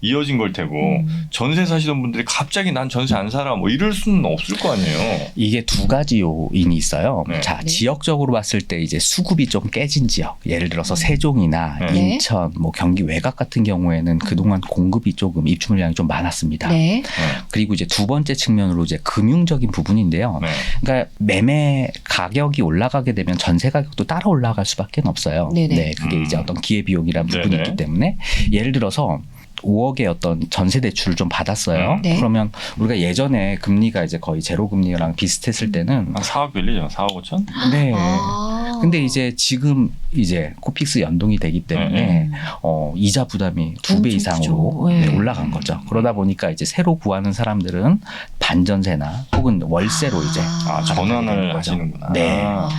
이어진 걸 테고 전세 사시던 분들이 갑자기 난 전세 안 살아 뭐 이럴 수는 없을 거 아니에요. 이게 두 가지 요인이 있어요. 네. 자, 네. 지역적으로 봤을 때 이제 수급이 좀 깨진 지역, 예를 들어서 세종이나 네. 인천, 뭐 경기 외곽 같은 경우에는 그동안 공급이 조금 입주 물량이 좀 많았습니다. 네. 그리고 이제 두 번째 측면으로 이제 금융적인 부분인데요. 네. 그러니까 매매 가격이 올라가게 되면 전세 가격도 따라 올라갈 수밖에 없어요. 네네. 네, 그게 이제 어떤 기회 비용이라는 부분이 네네. 있기 때문에 예를 들어서 5억의 어떤 전세 대출을 좀 받았어요. 네. 그러면 우리가 예전에 금리가 이제 거의 제로 금리랑 비슷했을 때는 한 4억 빌리죠. 4억 5천? 네. 아. 근데 이제 지금 이제 코픽스 연동이 되기 때문에 이자 부담이 2배 엄청 이상으로 크죠. 네. 올라간 거죠. 그러다 보니까 이제 새로 구하는 사람들은 반전세나 혹은 월세로 이제 전환을 거죠. 하시는구나. 네. 아.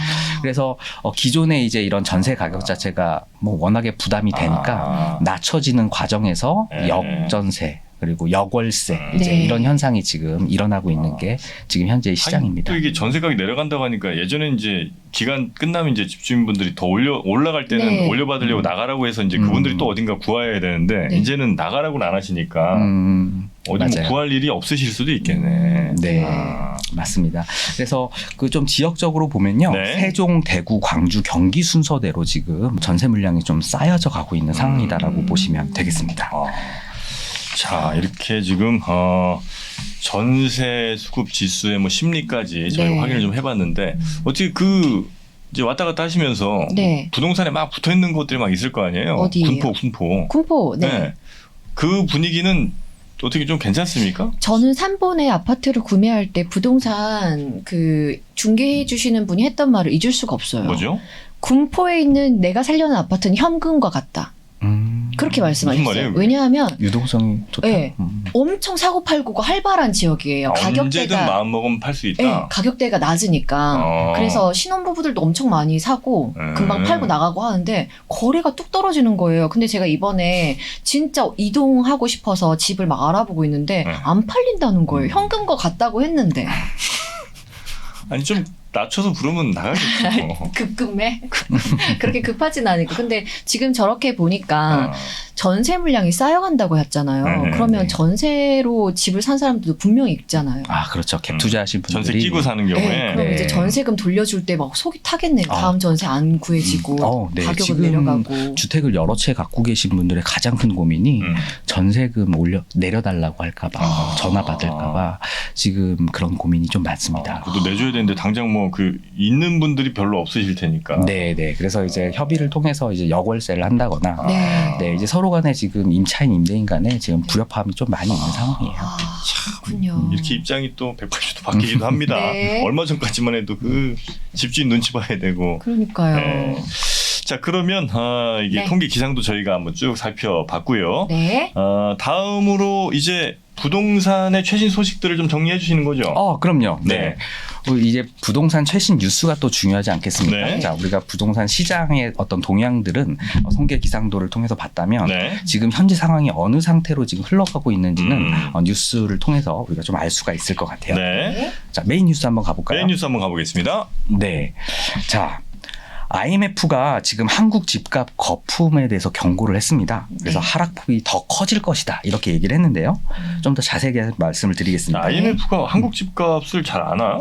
그래서 기존에 이제 이런 전세 가격 자체가 뭐 워낙에 부담이 되니까 낮춰지는 과정에서 네. 역전세 그리고 역월세 이제 네. 이런 현상이 지금 일어나고 있는 게 지금 현재 시장입니다. 또 이게 전세가격이 내려간다고 하니까 예전에 이제 기간 끝나면 이제 집주민분들이 더 올라갈 때는 네. 올려받으려고 나가라고 해서 이제 그분들이 또 어딘가 구해야 되는데 네. 이제는 나가라고는 안 하시니까 어디 뭐 맞아요. 구할 일이 없으실 수도 있겠네. 네, 아. 맞습니다. 그래서 그 좀 지역적으로 보면요, 네. 세종, 대구, 광주, 경기 순서대로 지금 전세 물량이 좀 쌓여져 가고 있는 상황이다라고 보시면 되겠습니다. 자, 이렇게 지금 전세 수급 지수의 뭐 심리까지 저희가 네. 확인을 좀 해봤는데 어떻게 이제 왔다 갔다 하시면서 네. 부동산에 막 붙어 있는 곳들이 막 있을 거 아니에요? 어디예요? 군포. 군포. 네. 네. 그 분위기는 어떻게 좀 괜찮습니까? 저는 3번에 아파트를 구매할 때 부동산 그 중개해 주시는 분이 했던 말을 잊을 수가 없어요. 뭐죠? 군포에 있는 내가 살려는 아파트는 현금과 같다. 그렇게 무슨 말씀하셨어요. 말이에요? 왜냐하면 유동성이 좋다. 네. 엄청 사고 팔고가 활발한 지역이에요. 언제든 가격대가 마음 먹으면 팔 수 있다. 네, 가격대가 낮으니까. 그래서 신혼부부들도 엄청 많이 사고 금방 팔고 나가고 하는데 거래가 뚝 떨어지는 거예요. 근데 제가 이번에 진짜 이동하고 싶어서 집을 막 알아보고 있는데 안 팔린다는 거예요. 현금과 같다고 했는데. 아니 좀 낮춰서 부르면 나가겠죠. 급급해? 그렇게 급하진 않으니까. 근데 지금 저렇게 보니까 전세 물량이 쌓여간다고 했잖아요. 네네. 그러면 전세로 집을 산 사람들도 분명히 있잖아요. 아, 그렇죠. 갭 투자하신 분들이 전세 끼고 사는 경우에 네, 그럼 네. 이제 전세금 돌려줄 때 막 속이 타겠네요. 아. 다음 전세 안 구해지고 네. 가격은 지금 내려가고. 주택을 여러 채 갖고 계신 분들의 가장 큰 고민이 전세금 내려달라고 할까봐 전화 받을까봐 지금 그런 고민이 좀 많습니다. 그것도 내줘야 되는데 당장 뭐 있는 분들이 별로 없으실 테니까. 네. 그래서 이제 협의를 통해서 이제 역월세를 한다거나 네. 이제 서로 간에 지금 임차인 임대인 간에 지금 불협화음이 좀 많이 있는 상황이에요. 아, 그렇군요. 이렇게 입장이 또 180도 바뀌기도 합니다. 네. 얼마 전까지만 해도 그 집주인 눈치 봐야 되고. 그러니까요. 네. 자, 그러면 이게 네. 통계 기상도 저희가 한번 쭉 살펴봤고요. 네. 다음으로 이제 부동산의 최신 소식들을 좀 정리해 주시는 거죠? 그럼요. 네. 이제 부동산 최신 뉴스가 또 중요하지 않겠습니까? 네. 자, 우리가 부동산 시장의 어떤 동향들은 통계 기상도를 통해서 봤다면 네. 지금 현재 상황이 어느 상태로 지금 흘러가고 있는지는 뉴스를 통해서 우리가 좀 알 수가 있을 것 같아요. 네. 자, 메인 뉴스 한번 가볼까요? 메인 뉴스 한번 가보겠습니다. 네. 자, IMF가 지금 한국 집값 거품에 대해서 경고를 했습니다. 그래서 네. 하락폭이 더 커질 것이다. 이렇게 얘기를 했는데요. 좀 더 자세하게 말씀을 드리겠습니다. IMF가 한국 집값을 잘 아나?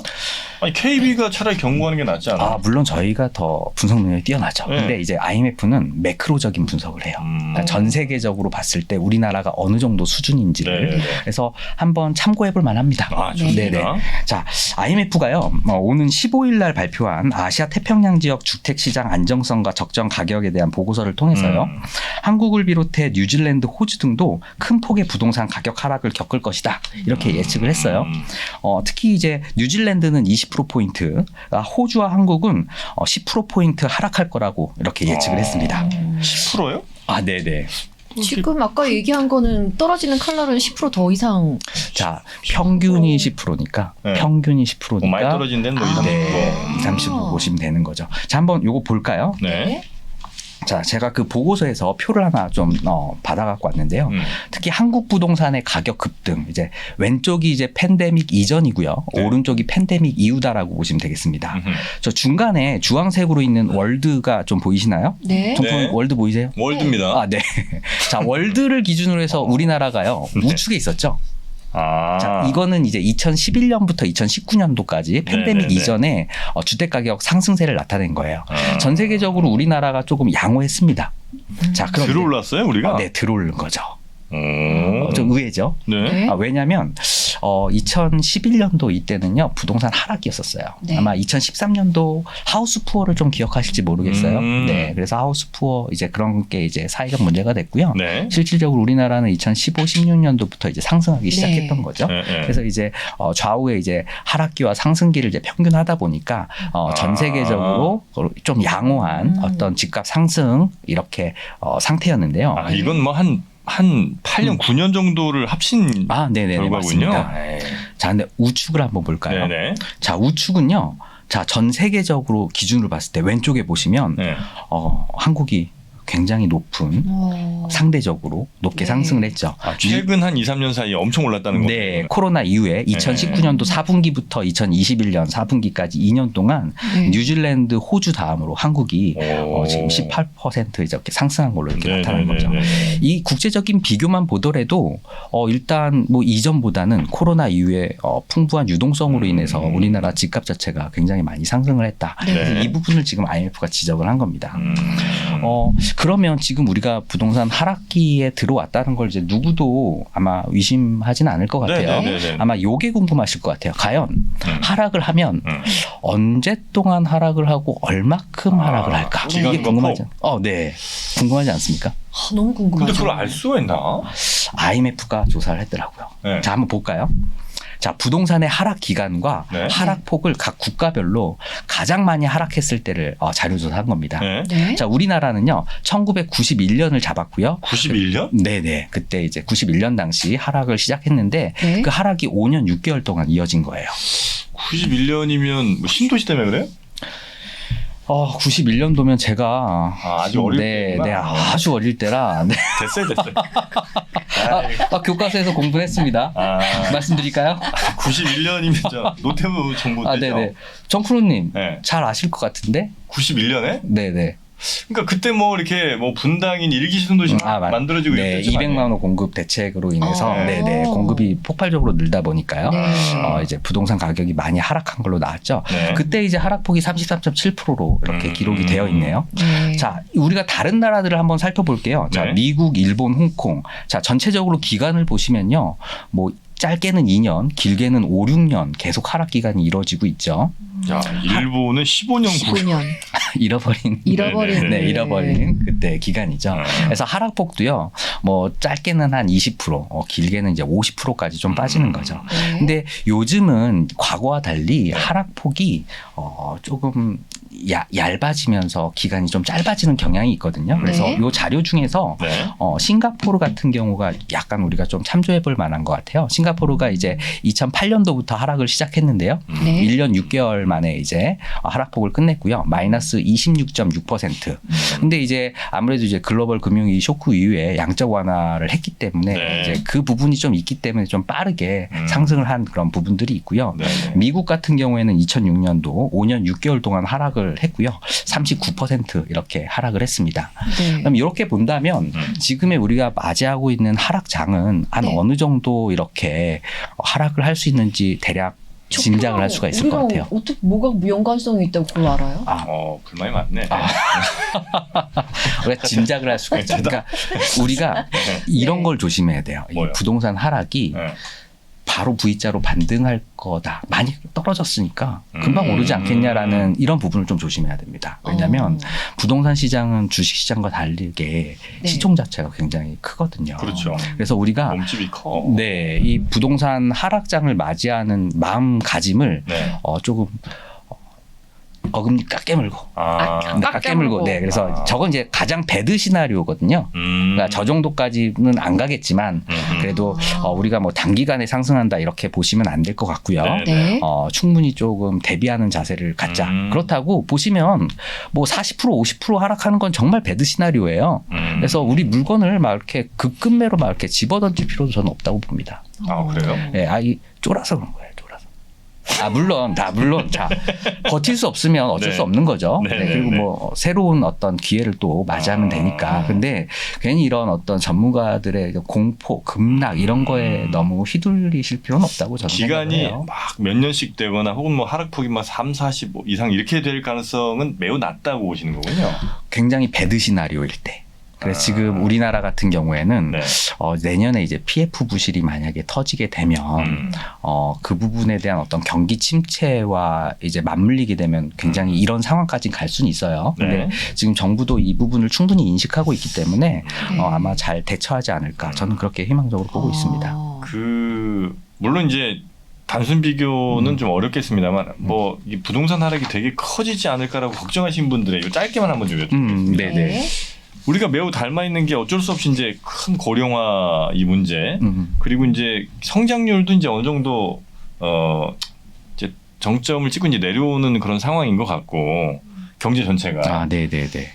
아니 KB가 차라리 경고하는 게 낫지 않아? 물론 저희가 더 분석 능력이 뛰어나죠. 네. 근데 이제 IMF는 매크로적인 분석을 해요. 그러니까 전 세계적으로 봤을 때 우리나라가 어느 정도 수준인지를 네. 그래서 한번 참고해 볼 만합니다. 좋습니다. 자, IMF가요. 오는 15일 날 발표한 아시아 태평양 지역 주택 시장 안정성과 적정 가격에 대한 보고서를 통해서요. 한국을 비롯해 뉴질랜드, 호주 등도 큰 폭의 부동산 가격 하락을 겪을 것이다. 이렇게 예측을 했어요. 특히 이제 뉴질랜드는 20%포인트, 호주와 한국은 10%포인트 하락할 거라고 이렇게 예측을 했습니다. 10%요? 네네. 지금 아까 얘기한 거는 떨어지는 칼날은 10% 더 이상. 자, 평균이 10%니까 네. 평균이 10%니까 많이 떨어진 데는 뭐 20, 30%. 네, 20, 30% 보시면 되는 거죠. 자, 한번 요거 볼까요? 네. 자, 제가 그 보고서에서 표를 하나 좀 받아갖고 왔는데요. 특히 한국 부동산의 가격 급등, 이제 왼쪽이 이제 팬데믹 이전이고요. 네. 오른쪽이 팬데믹 이후다라고 보시면 되겠습니다. 저 중간에 주황색으로 있는 월드가 좀 보이시나요? 네. 네. 월드 보이세요? 월드입니다. 네. 자, 월드를 기준으로 해서 우리나라가요. 우측에 있었죠. 자, 이거는 이제 2011년부터 2019년도까지 팬데믹 네네네. 이전에 주택가격 상승세를 나타낸 거예요. 전 세계적으로 우리나라가 조금 양호했습니다. 자, 그럼 들어올랐어요 우리가? 네, 들어오는 거죠. 오. 좀 의외죠. 네. 네. 왜냐하면 2011년도 이때는요 부동산 하락이었었어요. 네. 아마 2013년도 하우스 푸어를 좀 기억하실지 모르겠어요. 네, 그래서 하우스 푸어 이제 그런 게 이제 사회적 문제가 됐고요. 네. 실질적으로 우리나라는 2015, 16년도부터 이제 상승하기 시작했던 네. 거죠. 네, 네. 그래서 이제 좌우에 이제 하락기와 상승기를 이제 평균하다 보니까 전 세계적으로 좀 양호한 어떤 집값 상승 이렇게 상태였는데요. 이건 뭐 한 8년, 9년 정도를 합친 네네 결과군요. 맞습니다. 자, 근데 우측을 한번 볼까요? 네네. 자, 우측은요. 자, 전 세계적으로 기준으로 봤을 때 왼쪽에 보시면 네. 한국이 굉장히 높은 상대적으로 높게 네. 상승을 했죠. 최근 한 2, 3년 사이에 엄청 올랐다는 거죠. 네, 코로나 이후에 2019년도 4분기부터 2021년 4분기까지 2년 동안 네. 뉴질랜드, 호주 다음으로 한국이 오. 지금 18% 이렇게 상승한 걸로 이렇게 네, 나타난 네, 거죠. 네, 네. 이 국제적인 비교만 보더라도 일단 뭐 이전보다는 코로나 이후에 풍부한 유동성으로 인해서 우리나라 집값 자체가 굉장히 많이 상승을 했다. 네. 그래서 이 부분을 지금 IMF가 지적을 한 겁니다. 음. 그러면 지금 우리가 부동산 하락기에 들어왔다는 걸 이제 누구도 아마 의심하지는 않을 것 같아요. 네, 네, 네, 네. 아마 요게 궁금하실 것 같아요. 과연 하락을 하면 언제 동안 하락을 하고 얼마큼 하락을 할까? 기간과 이게 궁금하지? 네, 궁금하지 않습니까? 너무 궁금하죠. 근데 그걸 알 수가 있나? IMF가 조사를 했더라고요. 네. 자, 한번 볼까요? 자, 부동산의 하락 기간과 네. 하락폭을 각 국가별로 가장 많이 하락했을 때를 자료조사한 겁니다. 네. 네. 자, 우리나라는요, 1991년을 잡았고요. 91년? 네네. 그때 이제 91년 당시 하락을 시작했는데 네. 그 하락이 5년 6개월 동안 이어진 거예요. 91년이면 뭐 신도시 때문에 그래요? 91년도면 제가 아주 어릴 네, 때구나. 네, 아주 어릴 때라 네. 됐어요. 교과서에서 공부했습니다. 말씀드릴까요? 91년이면 저 노태우 정부 때죠. 네네. 정프로님 네. 잘 아실 것 같은데? 91년에? 네네. 그러니까 그때 뭐 이렇게 뭐 분당인 일기 신도시 만들어지고 네, 이랬죠. 200만 원 공급 대책으로 인해서 아. 네네 공급이 폭발적으로 늘다 보니까요. 네. 이제 부동산 가격이 많이 하락한 걸로 나왔죠. 네. 그때 이제 하락폭이 33.7%로 이렇게 기록이 되어 있네요. 네. 자, 우리가 다른 나라들을 한번 살펴볼게요. 자, 네. 미국, 일본, 홍콩. 자, 전체적으로 기간을 보시면요. 뭐 짧게는 2년, 길게는 5, 6년 계속 하락 기간이 이루어지고 있죠. 자, 일본은 15년 15년. 잃어버린 네네네. 잃어버린 그때 기간이죠. 음. 그래서 하락폭도요. 뭐 짧게는 한 20%, 길게는 이제 50%까지 좀 빠지는 거죠. 네. 근데 요즘은 과거와 달리 하락폭이 조금 얇아지면서 기간이 좀 짧아지는 경향이 있거든요. 그래서 네. 요 자료 중에서 네. 싱가포르 같은 경우가 약간 우리가 좀 참조해 볼 만한 것 같아요. 싱가포르가 이제 2008년도부터 하락을 시작했는데요. 네. 1년 6개월 만에 이제 하락폭을 끝냈고요. 마이너스 26.6%. 근데 이제 아무래도 이제 글로벌 금융위기 쇼크 이후에 양적 완화를 했기 때문에 네. 이제 그 부분이 좀 있기 때문에 좀 빠르게 상승을 한 그런 부분들이 있고요. 네. 미국 같은 경우에는 2006년도 5년 6개월 동안 하락을 했고요. 39% 이렇게 하락을 했습니다. 네. 그럼 이렇게 본다면 지금의 우리가 맞이하고 있는 하락장은 한 네. 어느 정도 이렇게 하락을 할 수 있는지 대략 짐작을 할 수가 있을 것 같아요. 어떻게 뭐가 연관성이 있다고 그걸 알아요? 불만이 많네. 우리가 짐작을 할 수가 있죠. 그러니까 우리가 이런 네. 걸 조심해야 돼요. 이 뭐요? 부동산 하락이 네. 바로 V자로 반등할 거다. 많이 떨어졌으니까 금방 오르지 않겠냐라는 이런 부분을 좀 조심해야 됩니다. 왜냐하면 부동산 시장은 주식 시장과 다르게 네. 시총 자체가 굉장히 크거든요. 그렇죠. 그래서 우리가 몸집이 커. 네, 이 부동산 하락장을 맞이하는 마음가짐을 네. 조금 어금니 깎게 물고 깎게 물고 네, 그래서 저건 이제 가장 배드 시나리오거든요. 그러니까 저 정도까지는 안 가겠지만 그래도 우리가 뭐 단기간에 상승한다 이렇게 보시면 안 될 것 같고요. 네. 네. 충분히 조금 대비하는 자세를 갖자. 그렇다고 보시면 뭐 40% 50% 하락하는 건 정말 배드 시나리오예요. 그래서 우리 물건을 막 이렇게 급급매로 막 이렇게 집어던질 필요도 저는 없다고 봅니다. 그래요? 네, 이 쫄아서 그런 거예요. 물론 자 버틸 수 없으면 어쩔 네. 수 없는 거죠. 네, 네, 그리고 네, 뭐 새로운 어떤 기회를 또 맞이하면 되니까. 근데 괜히 이런 어떤 전문가들의 공포, 급락 이런 거에 너무 휘둘리실 필요는 없다고 저는 기간이 생각해요. 막 몇 년씩 되거나 혹은 뭐 하락폭이 막 3, 40 이상 이렇게 될 가능성은 매우 낮다고 보시는 거군요. 굉장히 배드 시나리오일 때. 그래서 지금 우리나라 같은 경우에는 네. 내년에 이제 PF 부실이 만약에 터지게 되면 그 부분에 대한 어떤 경기 침체와 이제 맞물리게 되면 굉장히 이런 상황까지 갈 수는 있어요. 근데 네. 지금 정부도 이 부분을 충분히 인식하고 있기 때문에 네. 아마 잘 대처하지 않을까 저는 그렇게 희망적으로 보고 있습니다. 물론 이제 단순 비교는 좀 어렵겠습니다만 뭐 이 부동산 하락이 되게 커지지 않을까라고 걱정하시는 분들의 이거 짧게만 한번 좀 여쭤보겠습니다. 네네. 우리가 매우 닮아 있는 게 어쩔 수 없이 이제 큰 고령화 이 문제 그리고 이제 성장률도 이제 어느 정도 이제 정점을 찍고 이제 내려오는 그런 상황인 것 같고 경제 전체가 네네네.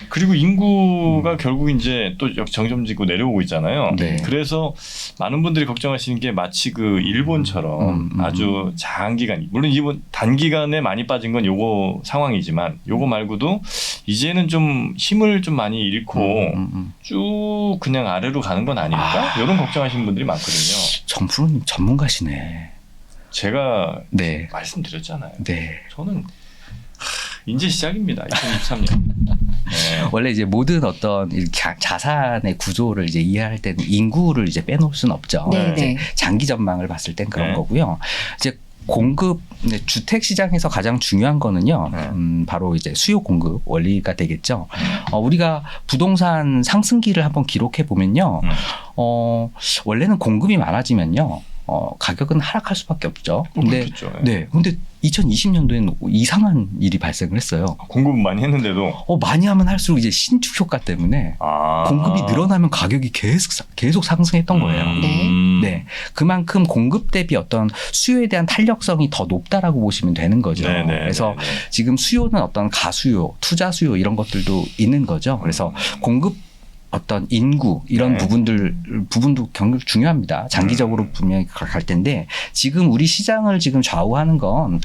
그리고 인구가 결국 이제 또 정점 짓고 내려오고 있잖아요. 네. 그래서 많은 분들이 걱정하시는 게 마치 그 일본처럼 아주 장기간, 물론 일본 단기간에 많이 빠진 건 요거 상황이지만 요거 말고도 이제는 좀 힘을 좀 많이 잃고 쭉 그냥 아래로 가는 건 아닐까? 이런 걱정하시는 분들이 많거든요. 정프로님 전문가시네. 제가 네. 말씀드렸잖아요. 네. 저는 이제 시작입니다. 2023년. 네. 원래 이제 모든 어떤 이 자산의 구조를 이제 이해할 때는 인구를 이제 빼놓을 수는 없죠. 네, 이제 네. 장기 전망을 봤을 땐 그런 네. 거고요. 이제 공급 주택 시장에서 가장 중요한 거는요. 네. 바로 이제 수요 공급 원리가 되겠죠. 우리가 부동산 상승기를 한번 기록해 보면요. 원래는 공급이 많아지면요. 가격은 하락할 수밖에 없죠. 근데 그렇겠죠. 근데 2020년도에는 이상한 일이 발생을 했어요. 공급은 많이 했는데도 많이 하면 할수록 이제 신축 효과 때문에 공급이 늘어나면 가격이 계속 상승했던 거예요. 네. 그만큼 공급 대비 어떤 수요에 대한 탄력성이 더 높다라고 보시면 되는 거죠. 그래서 지금 수요는 어떤 가수요, 투자 수요 이런 것들도 있는 거죠. 그래서 공급 어떤 인구 이런 부분도 경력 중요합니다. 장기적으로 분명히 갈 텐데 지금 우리 시장을 지금 좌우하는 건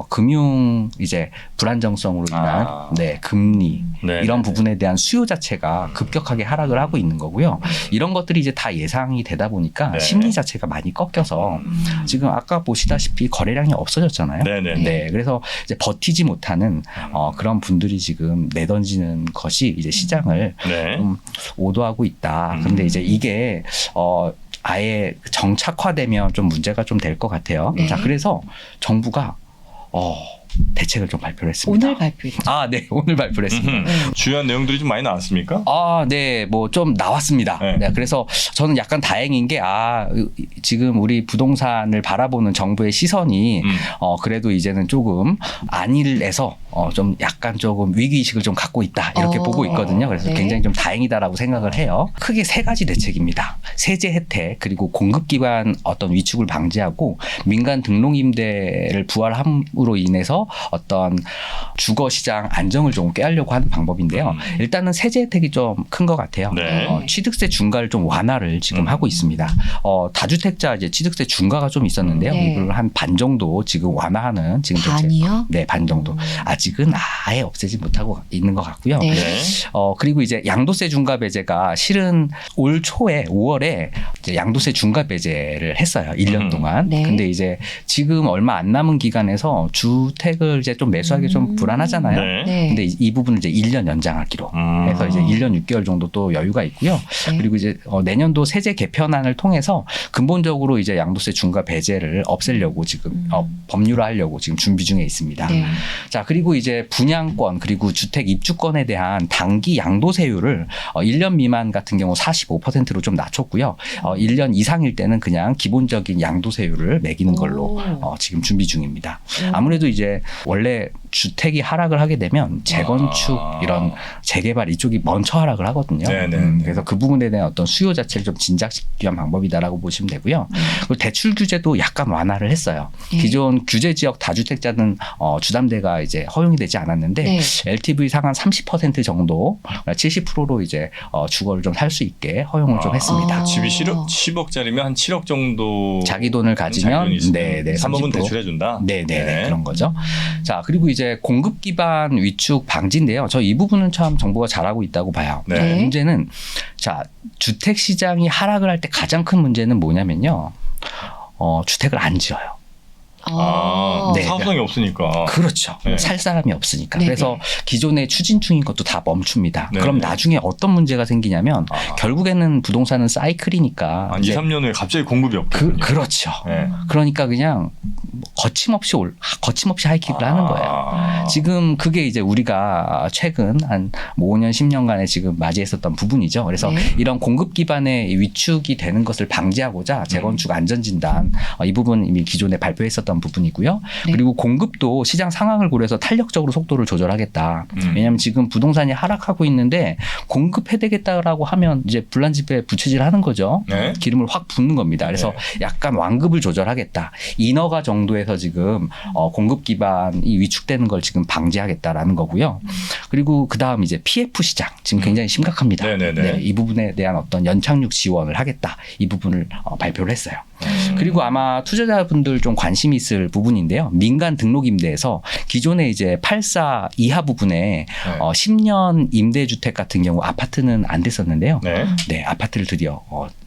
금융 이제 불안정성으로 인한 금리 이런 부분에 대한 수요 자체가 급격하게 하락을 하고 있는 거고요. 이런 것들이 이제 다 예상이 되다 보니까 심리 자체가 많이 꺾여서 지금 아까 보시다시피 거래량이 없어졌잖아요. 네, 그래서 이제 버티지 못하는 그런 분들이 지금 내던지는 것이 이제 시장을 좀 오도하고 있다. 근데 이제 이게 아예 정착화되면 좀 문제가 좀 될 것 같아요. 네. 자, 그래서 정부가 대책을 좀 발표를 했습니다. 오늘 발표했죠. 네, 오늘 발표를 했습니다. 주요한 내용들이 좀 많이 나왔습니까? 네, 뭐 좀 나왔습니다. 네, 그래서 저는 약간 다행인 게 지금 우리 부동산을 바라보는 정부의 시선이 그래도 이제는 조금 안일해서 좀 약간 조금 위기의식을 좀 갖고 있다 이렇게 보고 있거든요. 그래서 굉장히 좀 다행이다라고 생각을 해요. 크게 3가지 대책입니다. 세제 혜택 그리고 공급기관 어떤 위축을 방지하고 민간 등록임대를 부활함으로 인해서 어떤 주거 시장 안정을 좀 깨하려고 하는 방법인데요. 일단은 세제 혜택이 좀 큰 것 같아요. 취득세 중과를 좀 완화를 지금 하고 있습니다. 다주택자 이제 취득세 중과가 좀 있었는데요. 이걸 한 반 정도 지금 완화하는 지금 반이요? 네, 반 정도. 아직은 아예 없애지 못하고 있는 것 같고요. 그리고 이제 양도세 중과 배제가 실은 올 초에 5월에 이제 양도세 중과 배제를 했어요. 1년 동안. 근데 이제 지금 얼마 안 남은 기간에서 주택을 이제 좀 매수하기 좀 불안하잖아요. 근데 이 부분을 이제 1년 연장하기로 해서 이제 1년 6개월 정도 또 여유가 있고요. 그리고 이제 내년도 세제 개편안을 통해서 근본적으로 이제 양도세 중과 배제를 없애려고 지금 법률화하려고 지금 준비 중에 있습니다. 자, 그리고 이제 분양권 그리고 주택 입주권에 대한 단기 양도세율을 1년 미만 같은 경우 45%로 좀 낮췄고요. 1년 이상일 때는 그냥 기본적인 양도세율을 매기는 걸로 지금 준비 중입니다. 아무래도 이제 원래 주택이 하락을 하게 되면 재건축 이런 재개발 이쪽이 먼저 하락을 하거든요. 그래서 그 부분에 대한 어떤 수요 자체를 좀 진작시키기 위한 방법이다라고 보시면 되고요. 그리고 대출 규제도 약간 완화를 했어요. 기존 규제 지역 다주택자는 주담대가 이제 허용이 되지 않았는데 LTV 상한 30% 정도 70%로 이제 주거를 좀 살 수 있게 허용을 좀 했습니다. 집이 10억짜리면 한 7억 정도 자기 돈을 가지면 3억은 대출해준다. 그런 거죠. 자, 그리고 이제 공급 기반 위축 방지인데요. 저 이 부분은 참 정부가 잘하고 있다고 봐요. 문제는 자, 주택 시장이 하락을 할 때 가장 큰 문제는 뭐냐면요. 주택을 안 지어요. 사업성이 없으니까. 그렇죠. 살 사람이 없으니까. 그래서 기존에 추진 중인 것도 다 멈춥니다. 네네. 그럼 나중에 어떤 문제가 생기냐면 결국에는 부동산은 사이클이니까 한 2, 3년 후에 갑자기 공급이 없거든요. 그렇죠. 그러니까 그냥 거침없이 하이킥을 하는 거예요. 지금 그게 이제 우리가 최근 한 5년, 10년간에 지금 맞이했었던 부분이죠. 그래서 이런 공급 기반의 위축이 되는 것을 방지하고자 재건축 안전진단 이 부분 이미 기존에 발표했었던 부분이고요. 그리고 공급도 시장 상황을 고려해서 탄력적으로 속도를 조절하겠다. 왜냐하면 지금 부동산이 하락하고 있는데 공급해야 되겠다라고 하면 이제 불난집에 부채질하는 거죠. 기름을 확 붓는 겁니다. 그래서 약간 완급을 조절하겠다. 인허가 정도에서 통해서 지금 공급 기반이 위축되는 걸 지금 방지하겠다라는 거고요. 그리고 그 다음 이제 PF 시장 지금 굉장히 심각합니다. 네네네. 네, 이 부분에 대한 어떤 연착륙 지원을 하겠다. 이 부분을 발표를 했어요. 그리고 아마 투자자분들 좀 관심이 있을 부분인데요. 민간 등록 임대에서 기존에 이제 84 이하 부분에 10년 임대주택 같은 경우 아파트는 안 됐었는데요. 네. 네, 아파트를 드디어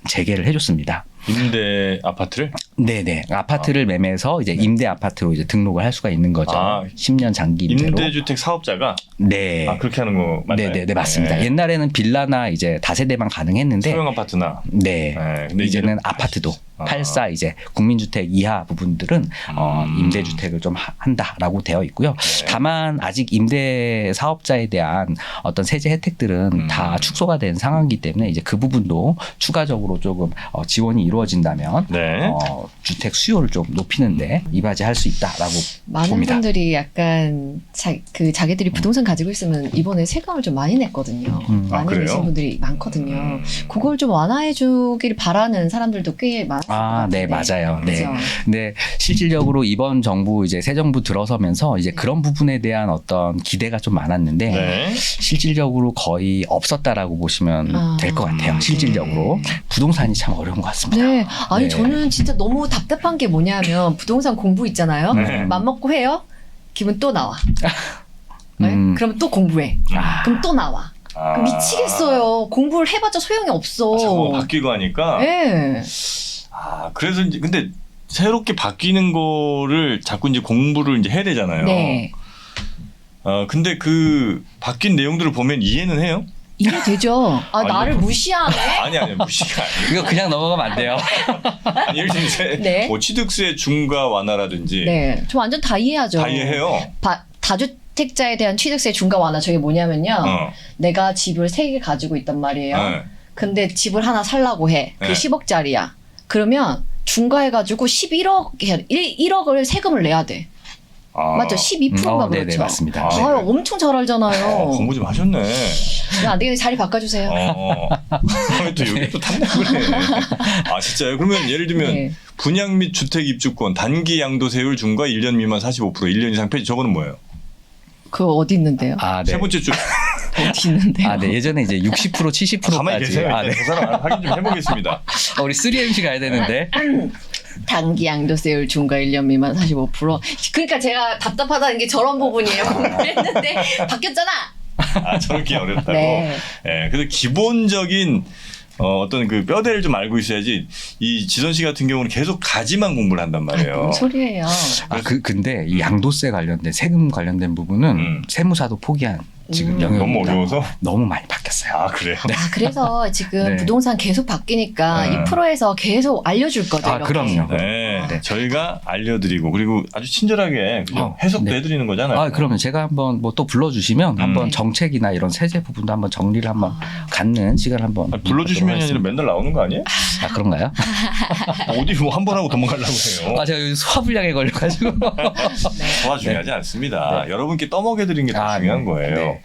재개를 해줬습니다. 임대 아파트를? 네네. 아파트를 매매해서 이제 임대 아파트로 이제 등록을 할 수가 있는 거죠. 10년 장기 임대로. 임대주택 사업자가? 네. 그렇게 하는 거 맞나요? 네네, 맞습니다. 옛날에는 빌라나 이제 다세대만 가능했는데. 소형 아파트나. 네. 근데 이제는 아파트도 84 이제 국민주택 이하 부분들은 임대주택을 좀 한다라고 되어 있고요. 네. 다만 아직 임대 사업자에 대한 어떤 세제 혜택들은 다 축소가 된 상황이기 때문에 이제 그 부분도 추가적으로 조금 지원이 이루어진다면 네. 주택 수요를 좀 높이는데 이바지할 수 있다라고 많은 봅니다. 분들이 약간 자기들이 부동산 가지고 있으면 이번에 세금을 좀 많이 냈거든요. 많이 그래요? 내신 분들이 많거든요. 그걸 좀 완화해 주길 바라는 사람들도 꽤 많았을 것 같은데. 네, 맞아요. 네. 그죠? 근데 실질적으로 이번 정부 이제 새 정부 들어서면서 이제 그런 부분에 대한 어떤 기대가 좀 많았는데 네. 실질적으로 거의 없었다라고 보시면 될 것 같아요. 실질적으로 부동산이 참 어려운 것 같습니다. 네. 아니 네. 저는 진짜 너무 답답한 게 뭐냐면 부동산 공부 있잖아요. 네. 맘먹고 해요. 기분 또 나와. 네? 그러면 또 공부해. 그럼 또 나와. 그럼 미치겠어요. 공부를 해봤자 소용이 없어. 자꾸 바뀌고 하니까. 네. 그래서 이제 근데 새롭게 바뀌는 거를 자꾸 이제 공부를 이제 해야 되잖아요. 네. 근데 그 바뀐 내용들을 보면 이해는 해요? 이해되죠? 나를 무시하네? 아니 무시가 아니고. 이거 그냥 넘어가면 안 돼요. 아니, 예를 들면 이제 네. 뭐 취득세 중과 완화라든지 네. 저 완전 다 이해하죠. 다 이해해요. 다주택자에 대한 취득세 중과 완화 저게 뭐냐면요. 내가 집을 3개 가지고 있단 말이에요. 네. 근데 집을 하나 살라고 해. 그게 네. 10억짜리야. 그러면 중과해가지고 1억을 세금을 내야 돼. 맞죠? 12%가 네네, 그렇죠. 맞습니다. 엄청 잘 알잖아요. 공부 좀 하셨네. 야, 안 되겠네. 자리 바꿔주세요. 또 여기 또 탐내고 그래. 진짜요? 그러면 예를 들면 네. 분양 및 주택 입주권 단기 양도세율 중과 1년 미만 45% 1년 이상 폐지 저거는 뭐예요? 그거 어디 있는데요? 네. 세 번째 줄. 어디 있는데요? 네. 예전에 이제 60% 70%까지. 가만히 계세요. 네. 그 사람 확인 좀 해보겠습니다. 우리 3MC 가야 되는데. 단기 양도세율 중과 1년 미만 45%. 그러니까 제가 답답하다는 게 저런 부분이에요. 공부했는데 바뀌었잖아. 저렇게 어렵다고. 네. 그래서 기본적인 어떤 그 뼈대를 좀 알고 있어야지 이 지선 씨 같은 경우는 계속 가지만 공부를 한단 말이에요. 뭔 소리예요? 근데 이 양도세 관련된 세금 관련된 부분은 세무사도 포기한 지금 영역입니다. 너무 어려워서? 너무 많이 바뀌었어요. 그래요? 그래서 지금 네. 부동산 계속 바뀌니까 이 프로에서 계속 알려줄 거죠. 이렇게. 그럼요. 네. 저희가 알려드리고 그리고 아주 친절하게 그죠? 해석도 네. 해드리는 거잖아요. 그러면 제가 한번 뭐 또 불러주시면 한번 정책이나 이런 세제 부분도 한번 정리를 한번 갖는 시간 한번 불러주시면 아니라 맨날 나오는 거 아니에요? 그런가요? 어디 뭐 한 번 하고 도망가려고 해요. 제가 요즘 소화불량에 걸려가지고. 소화 중요하지 않습니다. 여러분께 떠먹여드리는 게 더 중요한 거예요. 네.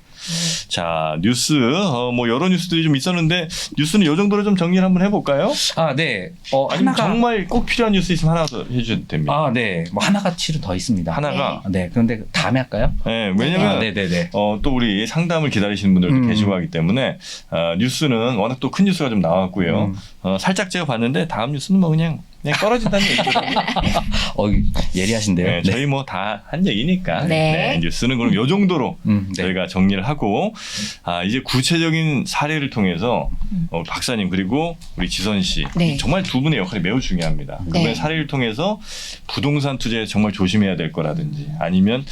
자, 뉴스 뭐 여러 뉴스들이 좀 있었는데 뉴스는 이 정도로 좀 정리를 한번 해볼까요? 네. 아니면 하나가 정말 꼭 필요한 뉴스 있으면 하나 더 해주셔도 됩니다. 네. 뭐 하나가 실은 더 있습니다. 하나가 네. 그런데 다음에 할까요? 네, 왜냐면 네네네. 또 우리 상담을 기다리시는 분들도 계시고 하기 때문에 뉴스는 워낙 또 큰 뉴스가 좀 나왔고요. 살짝 제가 봤는데 다음 뉴스는 뭐 그냥 떨어진다는 얘기거든요. 예리하신데요. 네, 저희 뭐 다 한 얘기니까 네. 뉴스는 그럼 이 정도로 네. 저희가 정리를 하고 이제 구체적인 사례를 통해서 박사님 그리고 우리 지선 씨 네. 정말 두 분의 역할이 매우 중요합니다. 그분의 네. 사례를 통해서 부동산 투자에 정말 조심해야 될 거라든지 아니면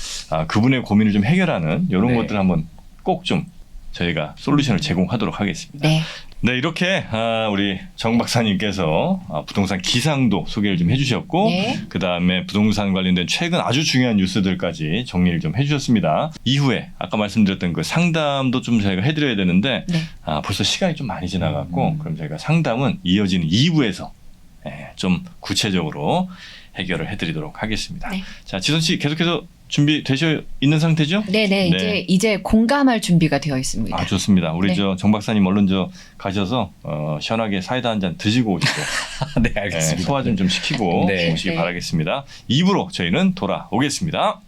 그분의 고민을 좀 해결하는 이런 네. 것들 한번 꼭 좀 저희가 솔루션을 제공하도록 하겠습니다. 네. 네, 이렇게 우리 정 박사님께서 부동산 기상도 소개를 좀 해주셨고 네. 그다음에 부동산 관련된 최근 아주 중요한 뉴스들까지 정리를 좀 해주셨습니다. 이후에 아까 말씀드렸던 그 상담도 좀 저희가 해드려야 되는데 네. 벌써 시간이 좀 많이 지나갔고 그럼 저희가 상담은 이어지는 2부에서 좀 구체적으로 해결을 해드리도록 하겠습니다. 네. 자, 지선 씨 계속해서 준비되셔 있는 상태죠? 네네. 이제 공감할 준비가 되어 있습니다. 아, 좋습니다. 우리 네. 정 박사님 얼른 가셔서 시원하게 사이다 한 잔 드시고 오시고 네, 알겠습니다. 소화 좀 시키고 네. 오시기 네. 바라겠습니다. 2부로 저희는 돌아오겠습니다.